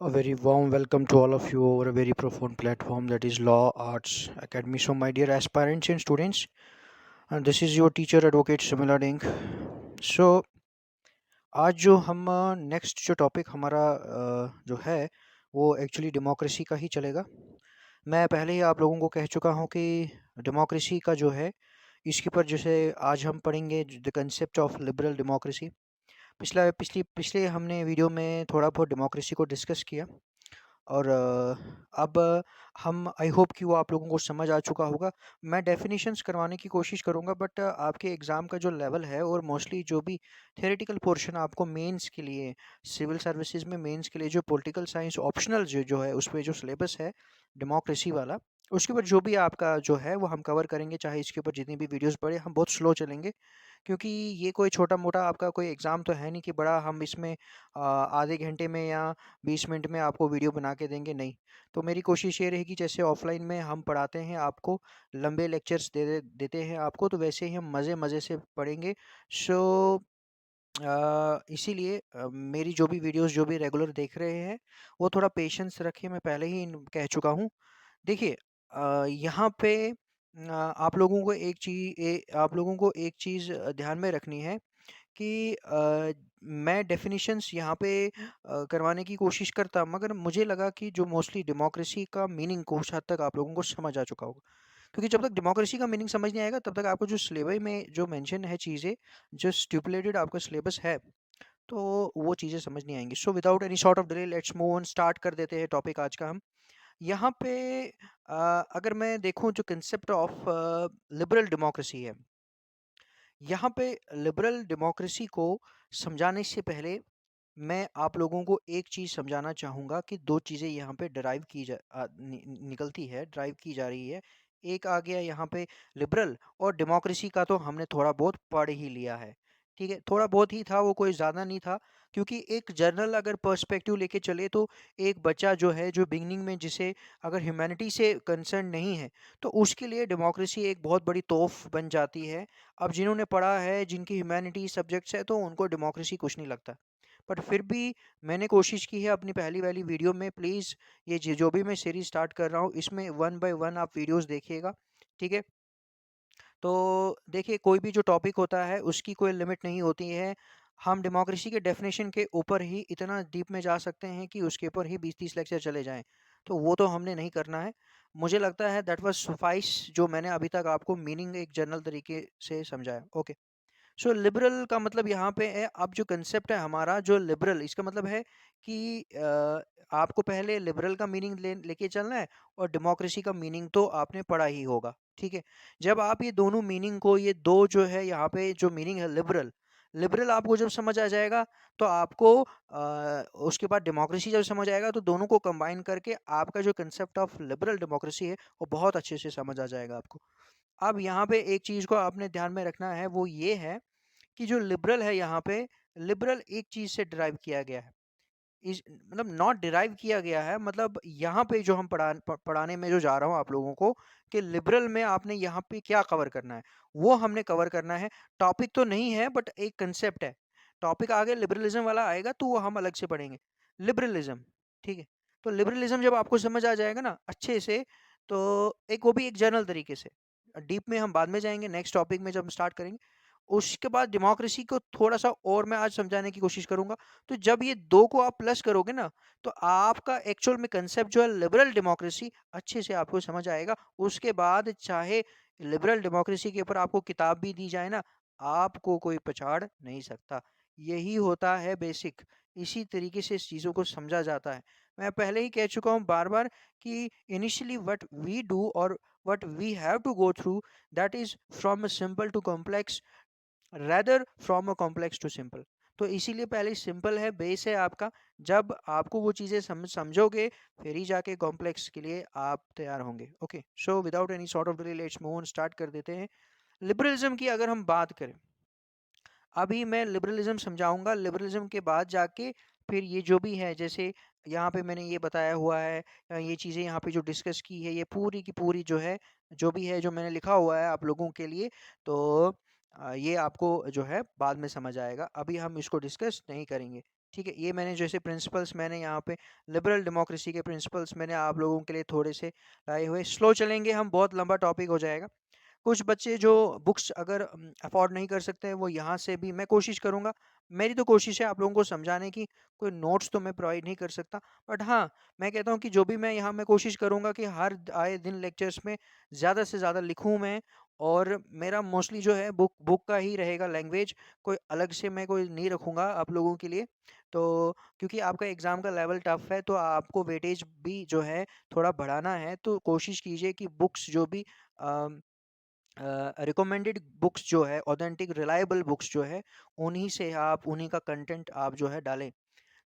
A very warm welcome to all of you over a very profound platform that is Law Arts Academy. So, my dear aspirants and students, and this is your teacher advocate Simila Dink. So, आज जो हम next जो topic हमारा जो है वो actually democracy का ही चलेगा। मैं पहले ही आप लोगों को कह चुका हूँ कि डेमोक्रेसी का जो है इसके ऊपर जैसे आज हम पढ़ेंगे the concept of liberal democracy. पिछले हमने वीडियो में थोड़ा बहुत डेमोक्रेसी को डिस्कस किया और अब हम आई होप कि वो आप लोगों को समझ आ चुका होगा। मैं डेफिनेशंस करवाने की कोशिश करूँगा बट आपके एग्ज़ाम का जो लेवल है और मोस्टली जो भी थियोरेटिकल पोर्शन आपको मेंस के लिए सिविल सर्विसेज में मेंस के लिए जो पॉलिटिकल साइंस ऑप्शनल जो है उस पे जो सिलेबस है डेमोक्रेसी वाला, उसके ऊपर जो भी आपका जो है वो हम कवर करेंगे। चाहे इसके ऊपर जितनी भी वीडियोज़ पड़े, हम बहुत स्लो चलेंगे क्योंकि ये कोई छोटा-मोटा आपका कोई एग्ज़ाम तो है नहीं कि बड़ा हम इसमें आधे घंटे में या 20 मिनट में आपको वीडियो बना के देंगे, नहीं। तो मेरी कोशिश ये रहेगी जैसे ऑफ़लाइन में हम पढ़ाते हैं आपको, लंबे लेक्चर्स देते हैं आपको, तो वैसे ही हम मज़े-मज़े से पढ़ेंगे। सो इसीलिए मेरी जो भी वीडियोज़ जो भी रेगुलर देख रहे हैं, वो थोड़ा पेशेंस रखें, मैं पहले ही कह चुका हूँ। देखिए यहाँ पे आप लोगों को एक चीज़ ध्यान में रखनी है कि मैं डेफ़िनिशंस यहाँ पे करवाने की कोशिश करता, मगर मुझे लगा कि जो मोस्टली डेमोक्रेसी का मीनिंग कुछ हद तक आप लोगों को समझ आ चुका होगा। क्योंकि जब तक डेमोक्रेसी का मीनिंग समझ नहीं आएगा, तब तक आपको जो सिलेबस में जो मेंशन है चीज़ें, जो स्टिपुलेटेड आपका सिलेबस है, तो वो चीज़ें समझ नहीं आएँगी। So without any sort of delay let's move on, start कर देते हैं टॉपिक आज का हम। यहाँ पे अगर मैं देखूँ जो कांसेप्ट ऑफ लिबरल डेमोक्रेसी है, यहाँ पे लिबरल डेमोक्रेसी को समझाने से पहले मैं आप लोगों को एक चीज़ समझाना चाहूँगा कि 2 चीज़ें यहाँ पे डिराइव की निकलती है, ड्राइव की जा रही है। एक आ गया यहाँ पे लिबरल, और डेमोक्रेसी का तो हमने थोड़ा बहुत पढ़ ही लिया है, ठीक है? थोड़ा बहुत ही था, वो कोई ज़्यादा नहीं था, क्योंकि एक जनरल अगर पर्सपेक्टिव लेके चले तो एक बच्चा जो है, जो बिगिनिंग में जिसे अगर ह्यूमैनिटी से कंसर्न नहीं है, तो उसके लिए डेमोक्रेसी एक बहुत बड़ी तोहफ़ बन जाती है। अब जिन्होंने पढ़ा है, जिनकी ह्यूमैनिटी सब्जेक्ट्स है, तो उनको डेमोक्रेसी कुछ नहीं लगता। बट फिर भी मैंने कोशिश की है अपनी पहली वाली वीडियो में, प्लीज़ ये जो भी मैं सीरीज़ स्टार्ट कर रहा हूँ इसमें वन बाय वन आप वीडियोज़ देखिएगा, ठीक है? तो देखिए, कोई भी जो टॉपिक होता है उसकी कोई लिमिट नहीं होती है। हम डेमोक्रेसी के डेफ़िनेशन के ऊपर ही इतना डीप में जा सकते हैं कि उसके ऊपर ही 20-30 लेक्चर चले जाएँ। तो वो तो हमने नहीं करना है। मुझे लगता है दैट वाज़ सफाइस जो मैंने अभी तक आपको मीनिंग एक जनरल तरीके से समझाया। ओके। सो लिबरल का मतलब यहाँ पे है, अब जो कंसेप्ट है हमारा जो लिबरल, इसका मतलब है कि आपको पहले लिबरल का मीनिंग लेके चलना है और डेमोक्रेसी का मीनिंग तो आपने पढ़ा ही होगा, ठीक है? जब आप ये दोनों मीनिंग को, ये दो जो है यहाँ पे जो मीनिंग है लिबरल, लिबरल आपको जब समझ आ जाएगा तो आपको उसके बाद डेमोक्रेसी जब समझ आएगा तो दोनों को कंबाइन करके आपका जो कंसेप्ट ऑफ लिबरल डेमोक्रेसी है वो बहुत अच्छे से समझ आ जाएगा आपको। अब यहाँ पे एक चीज़ को आपने ध्यान में रखना है, वो ये है कि जो लिबरल है यहाँ पे, लिबरल एक चीज़ से डिराइव किया गया है। इस मतलब नॉट डिराइव किया गया है, मतलब यहाँ पे जो हम पढ़ाने में जो जा रहा हूँ आप लोगों को, कि लिबरल में आपने यहाँ पे क्या कवर करना है, वो हमने कवर करना है। टॉपिक तो नहीं है बट एक कंसेप्ट है। टॉपिक आगे लिबरलिज़्म वाला आएगा तो वो हम अलग से पढ़ेंगे। लिबरलिज़्म, ठीक है? तो लिबरलिज़्म जब आपको समझ आ जाएगा ना अच्छे से, तो एक वो भी एक जनरल तरीके से। डीप में हम बाद में जाएँगे नेक्स्ट टॉपिक में जब हम स्टार्ट करेंगे। उसके बाद डेमोक्रेसी को थोड़ा-सा और मैं आज समझाने की कोशिश करूँगा। तो जब ये 2 को आप प्लस करोगे ना, तो आपका एक्चुअल में कांसेप्ट जो है लिबरल डेमोक्रेसी अच्छे से आपको समझ आएगा। उसके बाद चाहे लिबरल डेमोक्रेसी के ऊपर आपको किताब भी दी जाए ना, आपको कोई पछाड़ नहीं सकता। यही होता है बेसिक। इसी तरीके से इस चीज़ों को समझा जाता है। मैं पहले ही कह चुका हूँ बार-बार कि इनिशियली व्हाट वी डू और what we have to go through, that is from simple to complex, rather from a complex to simple. तो इसीलिए पहले सिंपल है, बेस है आपका। जब आपको वो चीज़ें समझोगे, फिर ही जाके कॉम्प्लेक्स के लिए आप तैयार होंगे। Okay, so without any sort of delay let's move on, start कर देते हैं। लिबरलिज्म की अगर हम बात करें, अभी मैं लिबरलिज्म समझाऊंगा, लिबरलिज्म के बाद जाके फिर ये जो भी है, जैसे यहाँ पे मैंने ये बताया हुआ है, ये चीज़ें यहाँ पे जो डिस्कस की है, ये पूरी की पूरी जो है, जो भी है, जो मैंने लिखा हुआ है आप लोगों के लिए, तो ये आपको जो है बाद में समझ आएगा, अभी हम इसको डिस्कस नहीं करेंगे। ठीक है, ये मैंने जैसे प्रिंसिपल्स मैंने यहाँ पे लिबरल डेमोक्रेसी के प्रिंसिपल्स मैंने आप लोगों के लिए थोड़े से लाए हुए। स्लो चलेंगे हम, बहुत लंबा टॉपिक हो जाएगा। कुछ बच्चे जो बुक्स अगर अफोर्ड नहीं कर सकते हैं, वो यहाँ से भी मैं कोशिश करूँगा, मेरी तो कोशिश है आप लोगों को समझाने की। कोई नोट्स तो मैं प्रोवाइड नहीं कर सकता, बट हाँ, मैं कहता हूँ कि जो भी मैं यहाँ मैं कोशिश करूँगा कि हर आए दिन लेक्चर्स में ज़्यादा से ज़्यादा लिखूँ मैं। और मेरा मोस्टली जो है बुक बुक का ही रहेगा लैंग्वेज, कोई अलग से मैं कोई नहीं रखूँगा आप लोगों के लिए। तो क्योंकि आपका एग्ज़ाम का लेवल टफ है, तो आपको वेटेज भी जो है थोड़ा बढ़ाना है, तो कोशिश कीजिए कि बुक्स जो भी रिकमेंडेड बुक्स जो है, ऑथेंटिक रिलायबल बुक्स जो है, उन्हीं से आप उन्हीं का कंटेंट आप जो है डालें।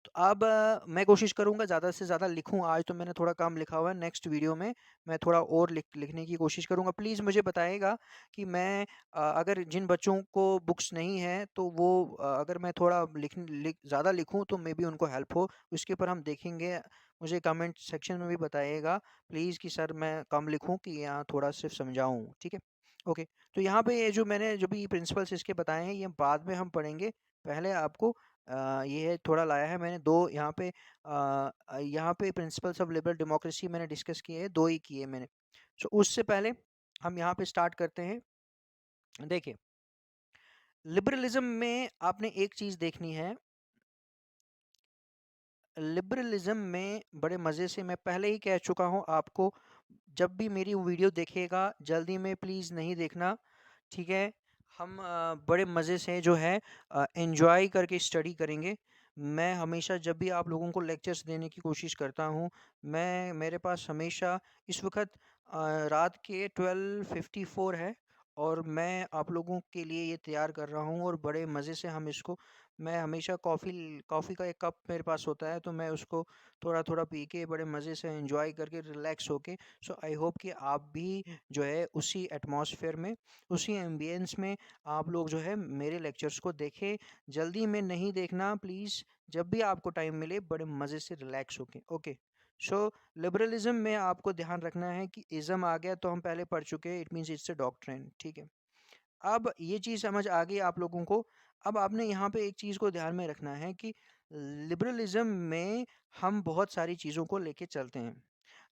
तो अब मैं कोशिश करूँगा ज़्यादा से ज़्यादा लिखूँ। आज तो मैंने थोड़ा कम लिखा हुआ है, नेक्स्ट वीडियो में मैं थोड़ा और लिखने की कोशिश करूँगा। प्लीज़ मुझे बताइएगा कि मैं अगर जिन बच्चों को बुक्स नहीं है, तो वो अगर मैं थोड़ा ज़्यादा लिखूँ तो मे बी उनको हेल्प हो। उसके ऊपर हम देखेंगे। मुझे कमेंट सेक्शन में भी बताइएगा प्लीज़ कि सर मैं कम लिखूँ कि यहाँ थोड़ा सिर्फ समझाऊँ, ठीक है? ओके, तो यहाँ पे ये जो मैंने जो भी प्रिंसिपल्स इसके बताए हैं, ये बाद में हम पढ़ेंगे। पहले आपको ये है थोड़ा लाया है मैंने 2 यहाँ पे प्रिंसिपल्स ऑफ लिबरल डेमोक्रेसी मैंने डिस्कस किए हैं, 2 ही किए मैंने। सो उससे पहले हम यहाँ पे स्टार्ट करते हैं। देखिए, लिबरलिज़्म में आपने एक चीज़ देखनी है, लिबरलिज़्म में बड़े मज़े से मैं पहले ही कह चुका हूँ आपको, जब भी मेरी वीडियो देखिएगा, जल्दी में प्लीज़ नहीं देखना, ठीक है? हम बड़े मज़े से जो है एन्जॉय करके स्टडी करेंगे। मैं हमेशा जब भी आप लोगों को लेक्चर्स देने की कोशिश करता हूँ, मैं मेरे पास हमेशा इस वक़्त रात के 12:54 है, और मैं आप लोगों के लिए ये तैयार कर रहा हूँ, और बड़े मज़े से हम इसको, मैं हमेशा कॉफ़ी का एक कप मेरे पास होता है, तो मैं उसको थोड़ा-थोड़ा पी के बड़े मज़े से एन्जॉय करके रिलैक्स होके, सो आई होप कि आप भी जो है उसी एटमॉस्फेयर में, उसी एम्बियंस में आप लोग जो है मेरे लेक्चर्स को देखें। जल्दी में नहीं देखना प्लीज़, जब भी आपको टाइम मिले बड़े मज़े से रिलैक्स होके। ओके, सो लिबरलिज्म में आपको ध्यान रखना है कि इज़्म आ गया तो हम पहले पढ़ चुके हैं, it means it's a doctrine, ठीक है? अब ये चीज़ समझ आ गई आप लोगों को। अब आपने यहाँ पे एक चीज़ को ध्यान में रखना है कि लिबरलिज्म में हम बहुत सारी चीज़ों को लेके चलते हैं।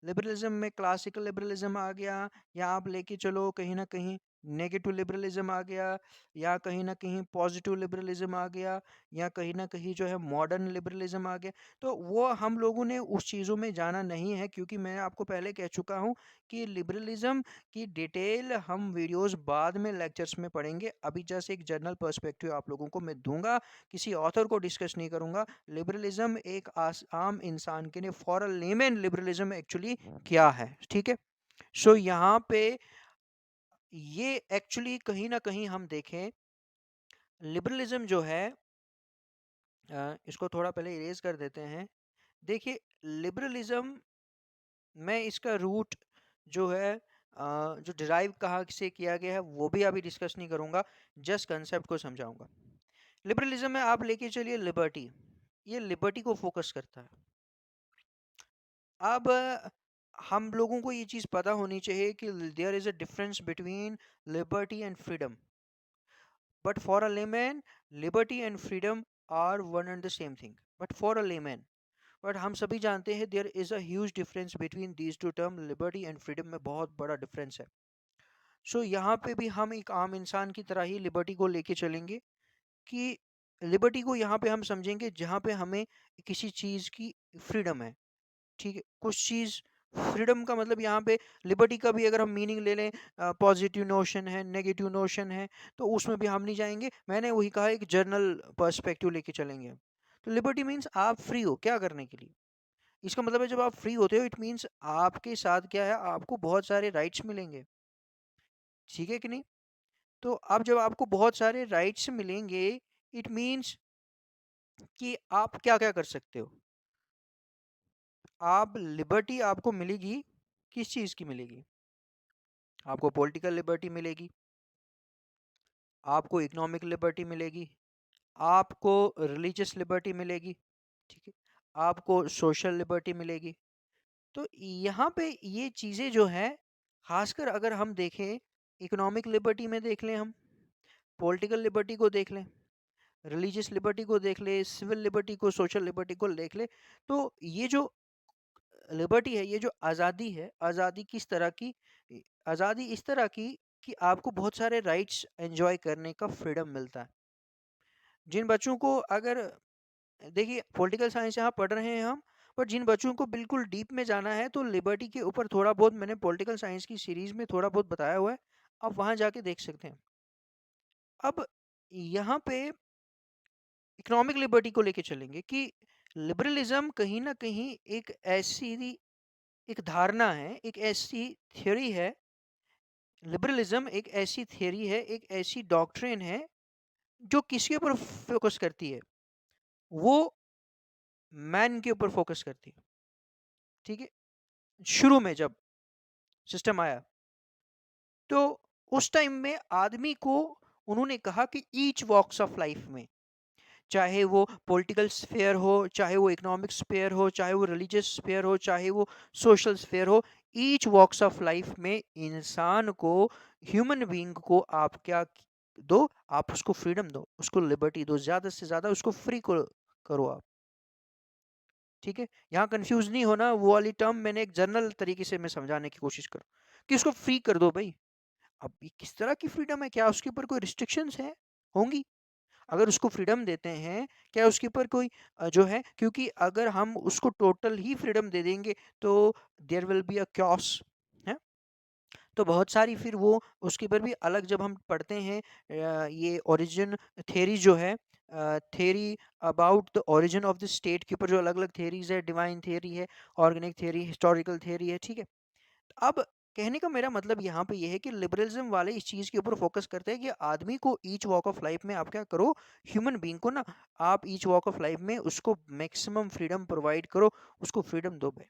लिबरलिज्म में क्लासिकल लिबरलिज्म आ गया, या आप लेके चलो कहीं ना कहीं नेगेटिव लिबरलिज्म आ गया, या कहीं ना कहीं पॉजिटिव लिबरलिज्म आ गया, या कहीं ना कहीं जो है मॉडर्न लिबरलिज्म आ गया। तो वो हम लोगों ने उस चीज़ों में जाना नहीं है, क्योंकि मैं आपको पहले कह चुका हूँ कि लिबरलिज्म की डिटेल हम वीडियोस बाद में लेक्चर्स में पढ़ेंगे। अभी जस्ट एक जनरल पर्सपेक्टिव आप लोगों को मैं दूंगा, किसी ऑथर को डिस्कस नहीं करूंगा। लिबरलिज्म एक आम इंसान के लिए, for a layman liberalism actually क्या है, ठीक है? सो यहाँ पे ये एक्चुअली कहीं ना कहीं हम देखें, लिबरलिज्म जो है, इसको थोड़ा पहले इरेज कर देते हैं। देखिए, लिबरलिज्म में इसका रूट जो है, जो डिराइव कहाँ से किया गया है वो भी अभी डिस्कस नहीं करूंगा, जस्ट कंसेप्ट को समझाऊंगा। लिबरलिज्म में आप लेके चलिए लिबर्टी, ये लिबर्टी को फोकस करता है। अब हम लोगों को ये चीज़ पता होनी चाहिए कि there is a difference between liberty and freedom, but for a layman liberty and freedom are one and the same thing, but for a layman, but हम सभी जानते हैं there is a huge difference between these two term, liberty and freedom में बहुत बड़ा difference है। सो यहाँ पे भी हम एक आम इंसान की तरह ही लिबर्टी को लेके चलेंगे, कि लिबर्टी को यहाँ पे हम समझेंगे जहाँ पे हमें किसी चीज़ की फ्रीडम है, ठीक है? कुछ चीज़, फ्रीडम का मतलब यहाँ पे लिबर्टी का भी अगर हम मीनिंग ले लें, पॉजिटिव नोशन है, नेगेटिव नोशन है, तो उसमें भी हम नहीं जाएंगे। मैंने वही कहा, एक जर्नल पर्सपेक्टिव लेके चलेंगे। तो लिबर्टी मीन्स आप फ्री हो क्या करने के लिए। इसका मतलब है जब आप फ्री होते हो, इट मीन्स आपके साथ क्या है, आपको बहुत सारे राइट्स मिलेंगे, ठीक है कि नहीं? तो अब जब आपको बहुत सारे राइट्स मिलेंगे, इट मीन्स कि आप क्या क्या कर सकते हो। आप लिबर्टी आपको मिलेगी, किस चीज़ की मिलेगी? आपको पॉलिटिकल लिबर्टी मिलेगी, आपको इकोनॉमिक लिबर्टी मिलेगी, आपको रिलीजियस लिबर्टी मिलेगी, ठीक है? आपको सोशल लिबर्टी मिलेगी। तो यहाँ पे ये चीज़ें जो है, खासकर अगर हम देखें, इकोनॉमिक लिबर्टी में देख लें, हम पॉलिटिकल लिबर्टी को देख लें, रिलीजियस लिबर्टी को देख ले, सिविल लिबर्टी को, सोशल लिबर्टी को देख ले, तो ये जो लिबर्टी है, ये जो आज़ादी है, आज़ादी किस तरह की, आज़ादी इस तरह की कि आपको बहुत सारे राइट्स एंजॉय करने का फ्रीडम मिलता है। जिन बच्चों को अगर, देखिए पॉलिटिकल साइंस यहाँ पढ़ रहे हैं हम, पर जिन बच्चों को बिल्कुल डीप में जाना है तो लिबर्टी के ऊपर थोड़ा बहुत मैंने पॉलिटिकल साइंस की सीरीज में थोड़ा बहुत बताया हुआ है, आप वहाँ जाके देख सकते हैं। अब यहाँ पे इकोनॉमिक लिबर्टी को लेके चलेंगे कि लिबरलिज्म कहीं ना कहीं एक ऐसी एक धारणा है, एक ऐसी थ्योरी है, लिबरलिज्म एक ऐसी थ्योरी है, एक ऐसी डॉक्ट्रिन है जो किसके ऊपर फोकस करती है, वो मैन के ऊपर फोकस करती है। ठीक है, शुरू में जब सिस्टम आया तो उस टाइम में आदमी को उन्होंने कहा कि ईच वॉक्स ऑफ लाइफ में, चाहे वो पॉलिटिकल स्फेयर हो, चाहे वो इकोनॉमिक स्फेयर हो, चाहे वो रिलीजियस स्फेयर हो, चाहे वो सोशल स्फेयर हो, ईच वॉक्स ऑफ लाइफ में इंसान को, ह्यूमन बीइंग को आप क्या दो, आप उसको फ्रीडम दो, उसको लिबर्टी दो, ज्यादा से ज्यादा उसको फ्री करो आप। ठीक है, यहाँ कंफ्यूज नहीं होना, वो वाली टर्म मैंने एक जनरल तरीके से मैं समझाने की कोशिश करूँ कि उसको फ्री कर दो भाई। अब ये किस तरह की फ्रीडम है, क्या उसके ऊपर कोई रिस्ट्रिक्शंस है, होंगी? अगर उसको फ्रीडम देते हैं, क्या उसके ऊपर कोई जो है, क्योंकि अगर हम उसको टोटल ही फ्रीडम दे देंगे तो there will be a chaos है। तो बहुत सारी फिर वो उसके ऊपर भी अलग जब हम पढ़ते हैं ये ओरिजिन थ्योरी जो है, theory about the origin of the state के ऊपर जो अलग अलग थ्योरीज है, डिवाइन थ्योरी है, ऑर्गेनिक थ्योरी, हिस्टोरिकल थ्योरी है। ठीक है, अब कहने का मेरा मतलब यहाँ पे ये है कि लिबरलिज्म वाले इस चीज के ऊपर फोकस करते हैं कि आदमी को ईच वॉक ऑफ लाइफ में आप क्या करो, ह्यूमन बीइंग को ना, आप ईच वॉक ऑफ लाइफ में उसको मैक्सिमम फ्रीडम प्रोवाइड करो, उसको फ्रीडम दो भाई।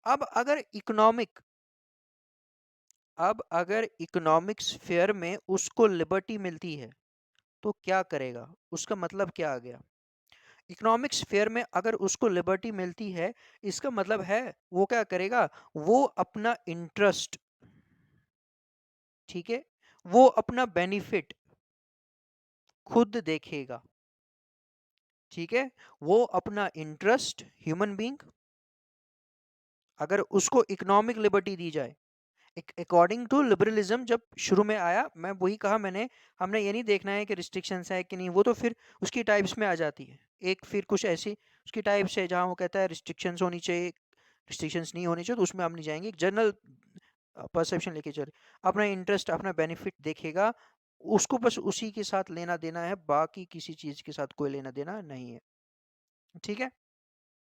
अब अगर इकोनॉमिक अब अगर इकोनॉमिक स्फीयर में उसको लिबर्टी मिलती है तो क्या करेगा, उसका मतलब क्या आ गया? इकोनॉमिक स्फीयर में अगर उसको लिबर्टी मिलती है, इसका मतलब है वो क्या करेगा, वो अपना इंटरेस्ट, ठीक है, वो अपना बेनिफिट खुद देखेगा। ठीक है, वो अपना इंटरेस्ट, ह्यूमन बीइंग, अगर उसको इकोनॉमिक लिबर्टी दी जाए, अकॉर्डिंग टू लिबरलिज्म जब शुरू में आया, मैं वही कहा मैंने, हमने ये नहीं देखना है कि रिस्ट्रिक्शंस है कि नहीं, वो तो फिर उसकी टाइप्स में आ जाती है। एक फिर कुछ ऐसी उसकी टाइप्स है जहाँ वो कहता है रिस्ट्रिक्शंस होनी चाहिए, रिस्ट्रिक्शंस नहीं होनी चाहिए, तो उसमें हम नहीं जाएंगे, एक जनरल परसेप्शन लेके चले, अपना इंटरेस्ट अपना बेनिफिट देखेगा, उसको बस उसी के साथ लेना देना है, बाकी किसी चीज के साथ कोई लेना देना नहीं है। ठीक है,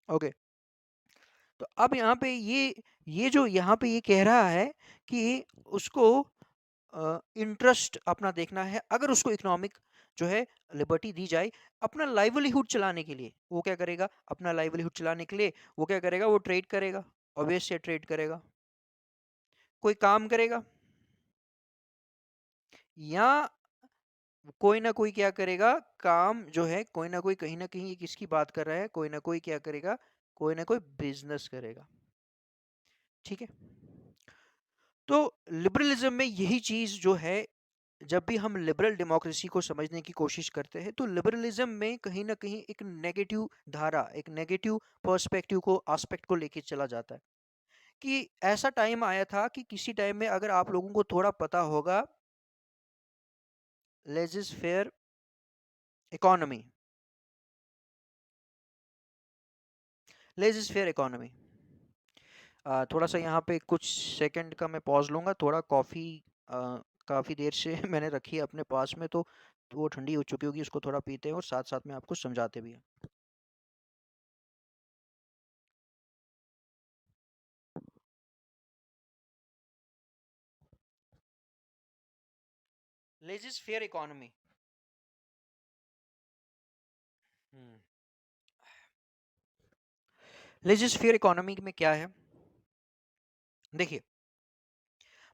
ओके। तो अब यहाँ पे ये जो यहाँ पे ये कह रहा है कि उसको इंटरेस्ट अपना देखना है, अगर उसको इकोनॉमिक जो है लिबर्टी दी जाए अपना लाइवलीहुड चलाने के लिए, वो क्या करेगा, अपना लाइवलीहुड चलाने के लिए वो क्या करेगा, वो ट्रेड करेगा, ऑब्वियस से ट्रेड करेगा, कोई काम करेगा, या कोई ना कोई क्या करेगा, काम जो है कोई ना कोई, कहीं ना कहीं ये किसकी बात कर रहा है, कोई ना कोई क्या करेगा, कोई ना कोई बिजनेस करेगा। ठीक है, तो लिबरलिज्म में यही चीज जो है, जब भी हम लिबरल डेमोक्रेसी को समझने की कोशिश करते हैं तो लिबरलिज्म में कहीं ना कहीं एक नेगेटिव धारा, एक नेगेटिव पर्सपेक्टिव को, एस्पेक्ट को लेके चला जाता है। कि ऐसा टाइम आया था कि किसी टाइम में अगर आप लोगों को थोड़ा पता होगा, लेजिस फेयर इकोनॉमी, लेजिस फेयर इकोनॉमी, थोड़ा सा यहाँ पे कुछ सेकंड का मैं पॉज लूंगा, थोड़ा कॉफ़ी काफ़ी देर से मैंने रखी है अपने पास में, तो वो ठंडी हो चुकी होगी, उसको थोड़ा पीते हैं और साथ साथ में आपको समझाते भी हैं। लेजिस फेयर इकोनॉमी, लेजिस फेयर इकोनॉमी में क्या है, देखिए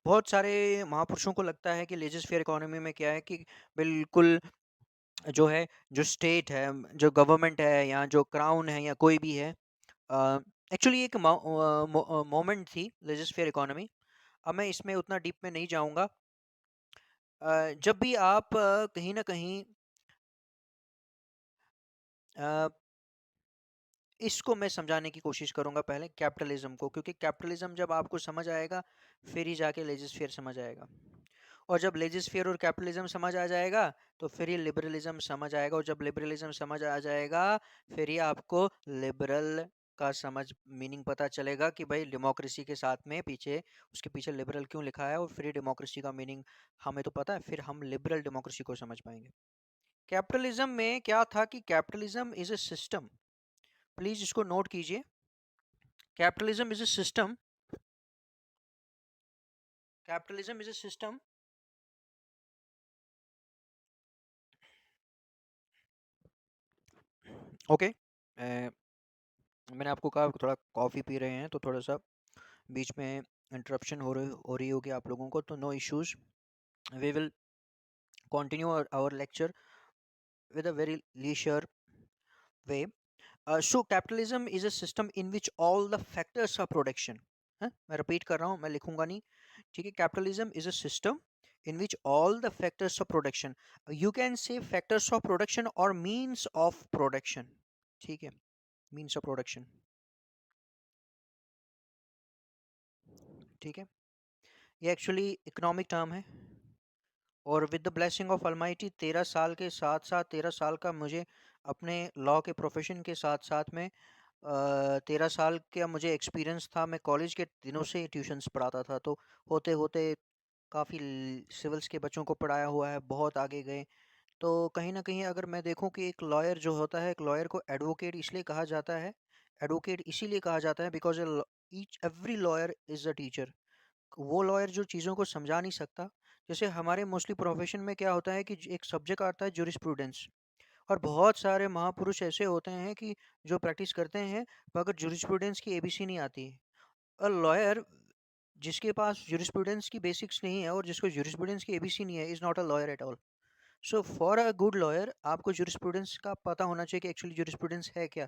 बहुत सारे महापुरुषों को लगता है कि लेजिस फेयर इकोनॉमी में क्या है कि बिल्कुल जो है, जो स्टेट है, जो गवर्नमेंट है, या जो क्राउन है, या कोई भी है, एक्चुअली एक मोमेंट थी लेजिस फेयर इकोनॉमी। अब मैं इसमें उतना डीप में नहीं जाऊंगा। जब भी आप कहीं ना कहीं अ, इसको मैं समझाने की कोशिश करूंगा पहले कैपिटलिज्म को, क्योंकि कैपिटलिज्म जब आपको समझ आएगा फिर ही जाके लेजिस्फेयर समझ आएगा। और जब लेजिस्फेयर और कैपिटलिज्म समझ आ जाएगा तो फिर ही लिबरलिज्म समझ आएगा, और जब लिबरलिज्म समझ आ जाएगा फिर ही आपको लिबरल का समझ मीनिंग पता चलेगा कि भाई डेमोक्रेसी के साथ में पीछे उसके पीछे लिबरल क्यों लिखा है, और फ्री डेमोक्रेसी का मीनिंग हमें तो पता है, फिर हम लिबरल डेमोक्रेसी को समझ पाएंगे। कैपिटलिज्म में क्या था कि capitalism is a system, please इसको नोट कीजिए। Capitalism is a system, capitalism is a system. Okay, मैंने आपको कहा थोड़ा कॉफ़ी पी रहे हैं तो थोड़ा सा बीच में इंटरप्शन हो रही होगी आप लोगों को, तो no issues, we will continue our lecture with a very leisure way. So capitalism is a system in which all the factors of production, हाँ? मैं रिपीट कर रहा हूँ, मैं लिखूंगा नहीं, ठीक है। Capitalism is a system in which all the factors of production, you can say factors of production or means of production, ठीक है, means of production, ठीक है। ये एक्चुअली इकोनॉमिक टर्म है, और with the blessing of Almighty 13 साल के साथ साथ 13 साल का मुझे अपने लॉ के प्रोफेशन के साथ साथ में 13 साल का मुझे एक्सपीरियंस था। मैं कॉलेज के दिनों से ट्यूशन्स पढ़ाता था, तो होते होते काफ़ी सिविल्स के बच्चों को पढ़ाया हुआ है, बहुत आगे गए। तो कहीं ना कहीं अगर मैं देखूं कि एक लॉयर जो होता है, एक लॉयर को एडवोकेट इसलिए कहा जाता है, एडवोकेट इसीलिए कहा जाता है because each every lawyer is a teacher. वो लॉयर जो चीज़ों को समझा नहीं सकता, जैसे हमारे मोस्टली प्रोफेशन में क्या होता है कि एक सब्जेक्ट आता है जूरिस्प्रूडेंस, और बहुत सारे महापुरुष ऐसे होते हैं कि जो प्रैक्टिस करते हैं मगर जूरिस्प्रूडेंस की एबीसी नहीं आती है। अ लॉयर जिसके पास जूरिस्प्रूडेंस की बेसिक्स नहीं है और जिसको जूरिस्प्रूडेंस की एबीसी नहीं है is not a lawyer at all. So for a good lawyer आपको जूरिस्प्रूडेंस का पता होना चाहिए कि एक्चुअली जूरिस्प्रूडेंस है क्या।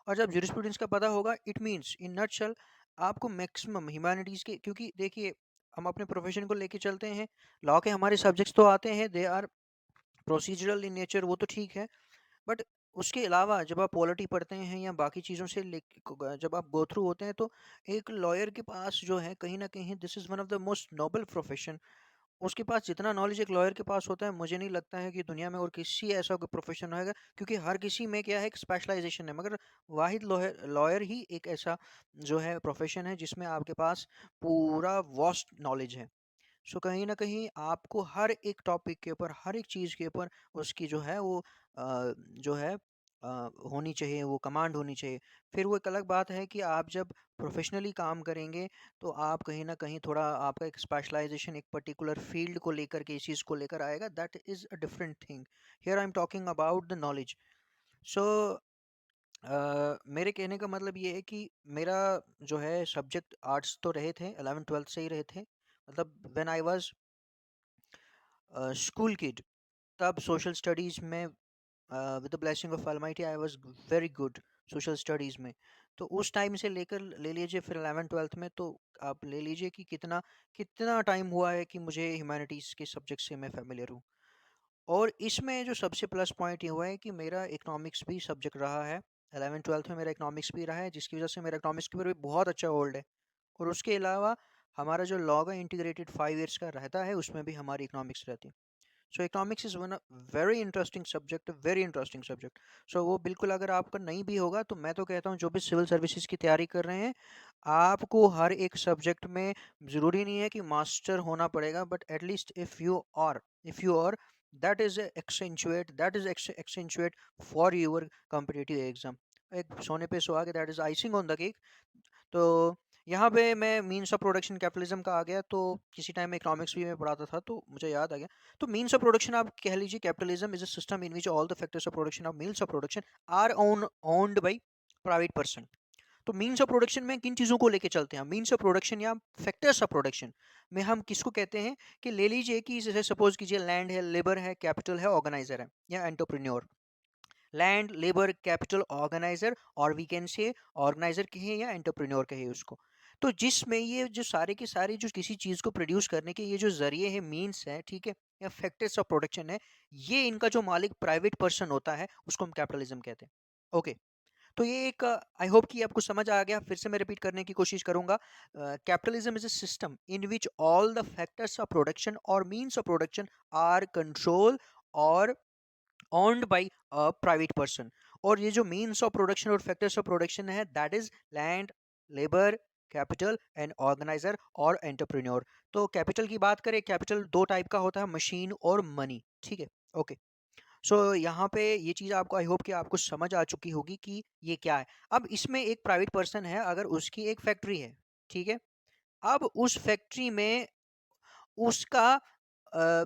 और जब जूरिस्प्रूडेंस का पता होगा इट मीन्स इन नटशल आपको मैक्सिमम ह्यूमैनिटीज़ के, क्योंकि देखिए हम अपने प्रोफेशन को लेके चलते हैं, लॉ के हमारे सब्जेक्ट्स तो आते हैं, they are procedural in nature, वो तो ठीक है, बट उसके अलावा जब आप पॉलिटी पढ़ते हैं या बाकी चीज़ों से जब आप गो थ्रू होते हैं तो एक लॉयर के पास जो है कहीं ना कहीं this is one of the most noble profession. उसके पास जितना नॉलेज एक लॉयर के पास होता है मुझे नहीं लगता है कि दुनिया में और किसी ऐसा कोई प्रोफेशन होगा, क्योंकि हर किसी में क्या है एक स्पेशलाइजेशन है, मगर वाहिद लॉयर लॉयर ही एक ऐसा जो है प्रोफेशन है जिसमें आपके पास पूरा वास्ट नॉलेज है। सो कहीं न कहीं आपको हर एक टॉपिक के ऊपर, हर एक चीज़ के ऊपर उसकी जो है वो जो है होनी चाहिए, वो कमांड होनी चाहिए। फिर वो एक अलग बात है कि आप जब प्रोफ़ेशनली काम करेंगे, तो आप कहीं न कहीं थोड़ा आपका एक स्पेशलाइज़ेशन एक पर्टिकुलर फ़ील्ड को लेकर के, इस चीज़ को लेकर आएगा, that is a different thing. Here I am talking about the knowledge. So मेरे कहने का मतलब ये है कि मेरा जो है सब्जेक्ट आर्ट्स तो रहे थे, 11th-12th से ही रहे थे। मतलब when I was school kid, तब सोशल स्टडीज़ में with the blessing of almighty I was very good social studies में। तो उस टाइम से लेकर ले लीजिए फिर 11th-12th में, तो आप ले लीजिए कि कितना कितना टाइम हुआ है कि मुझे ह्यूमैनिटीज़ के सब्जेक्ट से मैं फ़ैमिलियर हूँ। और इसमें जो सबसे प्लस पॉइंट ये हुआ है कि मेरा इकोनॉमिक्स भी सब्जेक्ट रहा है। 11th-12th में मेरा इकोनॉमिक्स भी रहा है, जिसकी वज़ह से मेरा इकोनॉमिक्स के ऊपर भी बहुत अच्छा होल्ड है। और उसके अलावा हमारा जो लॉ का इंटीग्रेटेड 5 इयर्स का रहता है, उसमें भी हमारी इकोनॉमिक्स रहती है। So economics is one very interesting subject, very interesting subject. So वो बिल्कुल अगर आपका नहीं भी होगा तो मैं तो कहता हूँ जो भी सिविल सर्विसेज की तैयारी कर रहे हैं, आपको हर एक सब्जेक्ट में ज़रूरी नहीं है कि मास्टर होना पड़ेगा, but at least if you are that is accentuate for your competitive exam. एक सोने पे सुहागे, that is icing on the cake. तो यहाँ पे मैं मीन्स ऑफ प्रोडक्शन कैपिटलिज्म का आ गया, तो किसी टाइम में इकोनॉमिक्स भी मैं पढ़ाता था तो मुझे याद आ गया। तो मीन्स ऑफ प्रोडक्शन आप कह लीजिए, capitalism is a system in which all the factors of production of means of production are owned by private person. तो मीन्स ऑफ प्रोडक्शन में किन चीज़ों को लेके चलते हैं? मीन्स ऑफ प्रोडक्शन या फैक्टर्स ऑफ प्रोडक्शन में हम किसको कहते हैं? कि ले लीजिए कि जैसे सपोज कीजिए लैंड है, लेबर है, कैपिटल है, ऑर्गेनाइजर है या entrepreneur. Land, labour, capital, organiser, और वी कैन से ऑर्गेनाइजर कहिए या एंटरप्रेन्योर कहिए उसको। तो जिसमें ये जो सारे के सारे जो किसी चीज़ को प्रोड्यूस करने के ये जो जरिए हैं, मीन्स हैं, ठीक है, या फैक्टर्स ऑफ प्रोडक्शन है, ये इनका जो मालिक प्राइवेट पर्सन होता है उसको हम कैपिटलिज्म कहते हैं। ओके। तो ये एक आई होप कि आपको समझ आ गया। फिर से मैं रिपीट करने की कोशिश करूंगा। Capitalism is a system in which all the factors of production और means of production are control और owned by a private person। और ये जो means of production और factors of production है, that is land, labor, capital and organizer और entrepreneur। तो capital की बात करें, capital दो टाइप का होता है, machine और money। ठीक है, ओके। सो यहाँ पे ये चीज़ आपको आई होप कि आपको समझ आ चुकी होगी कि ये क्या है। अब इसमें एक प्राइवेट पर्सन है, अगर उसकी एक फैक्ट्री है, ठीक है। अब उस फैक्ट्री में उसका अ,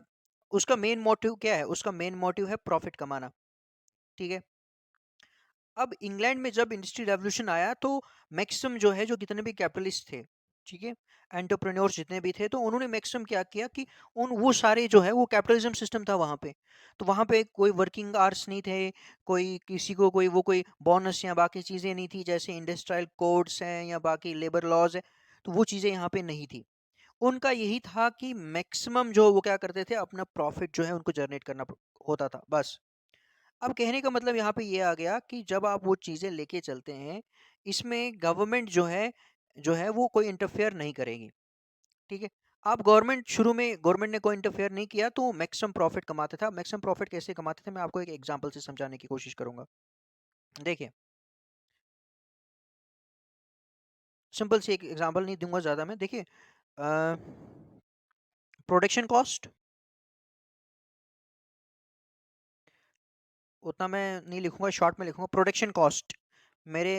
उसका मेन मोटिव क्या है? उसका मेन मोटिव है प्रॉफिट कमाना, ठीक है। अब इंग्लैंड में जब इंडस्ट्री रेवोल्यूशन आया तो मैक्सिमम जो है, जो कितने भी कैपिटलिस्ट थे, ठीक है, एंटरप्रेन्योर्स जितने भी थे, तो उन्होंने मैक्सिमम क्या किया कि उन वो सारे जो है वो कैपिटलिज्म सिस्टम था वहाँ पे। तो वहाँ पे कोई वर्किंग आवर्स नहीं थे, कोई किसी को कोई बोनस या बाकी चीज़ें नहीं थी, जैसे इंडस्ट्रियल कोड्स हैं या बाकी लेबर लॉज है, तो वो चीज़ें यहाँ पे नहीं थी। उनका यही था कि मैक्सिमम जो वो क्या करते थे, अपना प्रॉफिट जो है उनको जनरेट करना होता था, बस। अब कहने का मतलब यहाँ पे ये आ गया कि जब आप वो चीज़ें लेके चलते हैं, इसमें गवर्नमेंट जो है वो कोई इंटरफेयर नहीं करेगी, ठीक है। आप गवर्नमेंट शुरू में गवर्नमेंट ने कोई इंटरफेयर नहीं किया तो मैक्सिमम प्रॉफिट कमाते था। मैक्सिमम प्रॉफिट कैसे कमाते थे, मैं आपको एक एग्जांपल से समझाने की कोशिश करूंगा। देखिए, सिंपल सी एक एग्जांपल, नहीं दूंगा ज़्यादा मैं। देखिए, प्रोडक्शन कॉस्ट उतना मैं नहीं लिखूंगा, शॉर्ट में लिखूंगा। प्रोडक्शन कॉस्ट मेरे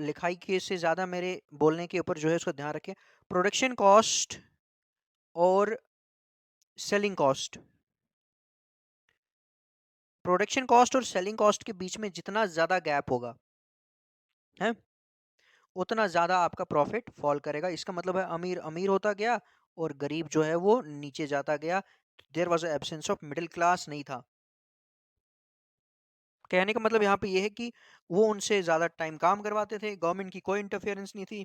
लिखाई के से ज़्यादा मेरे बोलने के ऊपर जो है उसका ध्यान रखें। प्रोडक्शन कॉस्ट और सेलिंग कॉस्ट, प्रोडक्शन कॉस्ट और सेलिंग कॉस्ट के बीच में जितना ज़्यादा गैप होगा, है, उतना ज़्यादा आपका प्रॉफिट फॉल करेगा। इसका मतलब है अमीर अमीर होता गया और गरीब जो है वो नीचे जाता गया। There was absence of middle class, नहीं था। कहने का मतलब यहाँ पे ये है कि वो उनसे ज़्यादा टाइम काम करवाते थे, गवर्नमेंट की कोई इंटरफेरेंस नहीं थी।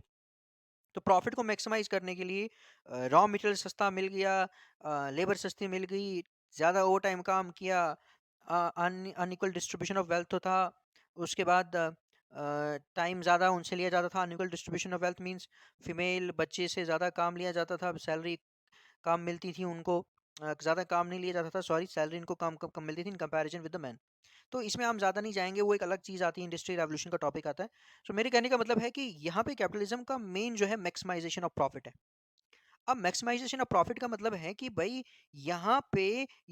तो प्रॉफिट को मैक्सिमाइज करने के लिए रॉ मटेरियल सस्ता मिल गया, लेबर सस्ती मिल गई, ज़्यादा ओवर टाइम काम किया, अनइक्वल डिस्ट्रीब्यूशन ऑफ वेल्थ था। उसके बाद टाइम ज़्यादा उनसे लिया जाता था। Unequal distribution of wealth means female बच्चे से ज़्यादा काम लिया जाता था, सैलरी कम मिलती थी उनको। ज़्यादा काम नहीं लिया जाता था, सॉरी, सैलरी इनको कम कम कम मिलती थी in comparison with the man. तो इसमें हम ज़्यादा नहीं जाएंगे, वो एक अलग चीज़ आती है, इंडस्ट्री रेवोल्यूशन का टॉपिक आता है। तो मेरे कहने का मतलब है कि यहाँ पे कैपिटलिज्म का मेन जो है मैक्सिमाइजेशन ऑफ प्रॉफिट है। अब मैक्सिमाइजेशन ऑफ प्रॉफिट का मतलब है कि भाई यहाँ पे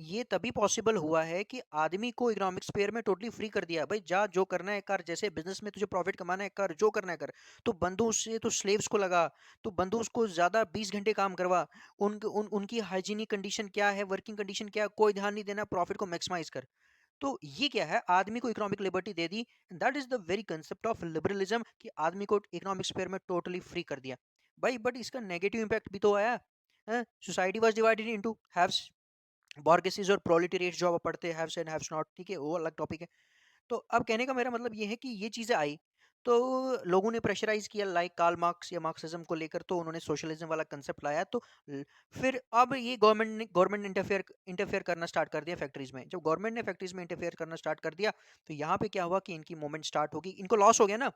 ये तभी पॉसिबल हुआ है कि आदमी को इकोनॉमिक स्फीयर में टोटली फ्री कर दिया। भाई जा, जो करना है कर, जैसे बिजनेस में तुझे प्रॉफिट कमाना है कर, जो करना है कर। तो बंदूक से तो स्लेव्स को लगा, तो बंदूक को ज्यादा 20 घंटे काम करवा, उनकी हाइजीनिक कंडीशन क्या है, वर्किंग कंडीशन क्या है, कोई ध्यान नहीं देना, प्रॉफिट को मैक्सिमाइज कर। तो ये क्या है, आदमी को economic liberty they the. That is the very concept of liberalism, कि आदमी को इकोनॉमिक स्फीयर में टोटली फ्री कर दिया। भाई बट इसका नेगेटिव इम्पैक्ट भी तो आया। Society was divided into haves, bourgeoisies और प्रोलिटेरिएट्स जो आप पढ़ते हैं, हैव्स एंड हैव्स नॉट, ठीक है, वो अलग टॉपिक है। तो अब कहने का मेरा मतलब ये है कि ये चीज़ें आई तो लोगों ने प्रेशराइज किया, लाइक कार्ल मार्क्स या मार्क्सिज्म को लेकर, तो उन्होंने सोशलिज्म वाला कंसेप्ट लाया। तो फिर अब ये गवर्नमेंट ने इंटरफेयर इंटरफेयर करना स्टार्ट कर दिया फैक्ट्रीज में। जब गवर्नमेंट ने फैक्ट्रीज में इंटरफेयर करना स्टार्ट कर दिया, तो यहाँ पे क्या हुआ कि इनकी मूवमेंट स्टार्ट होगी, इनको लॉस हो गया ना।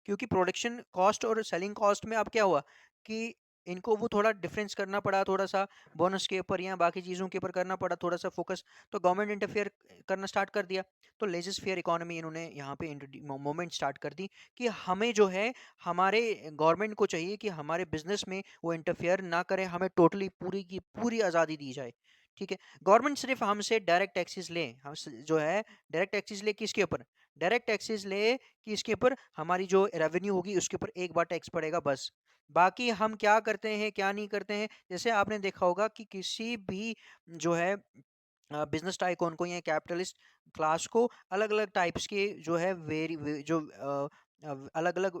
क्योंकि प्रोडक्शन कॉस्ट और सेलिंग कॉस्ट में अब क्या हुआ कि इनको वो थोड़ा डिफरेंस करना पड़ा, थोड़ा सा बोनस के ऊपर या बाकी चीज़ों के ऊपर करना पड़ा, थोड़ा सा फोकस। तो गवर्नमेंट इंटरफेयर करना स्टार्ट कर दिया। तो लेजिस फेयर इकोनॉमी इन्होंने यहाँ पे मूवमेंट स्टार्ट कर दी कि हमें जो है, हमारे गवर्नमेंट को चाहिए कि हमारे बिजनेस में वो इंटरफेयर ना करे, हमें टोटली पूरी की पूरी आज़ादी दी जाए। ठीक है, गवर्नमेंट सिर्फ हमसे डायरेक्ट टैक्सेस ले, जो है डायरेक्ट टैक्सेस ले, किसके ऊपर? डायरेक्ट टैक्सेस ले कि इसके ऊपर हमारी जो रेवेन्यू होगी उसके ऊपर एक बार टैक्स पड़ेगा, बस। बाकी हम क्या करते हैं क्या नहीं करते हैं, जैसे आपने देखा होगा कि किसी भी जो है बिजनेस टाइकून को या कैपिटलिस्ट क्लास को अलग अलग टाइप्स के जो है जो अलग अलग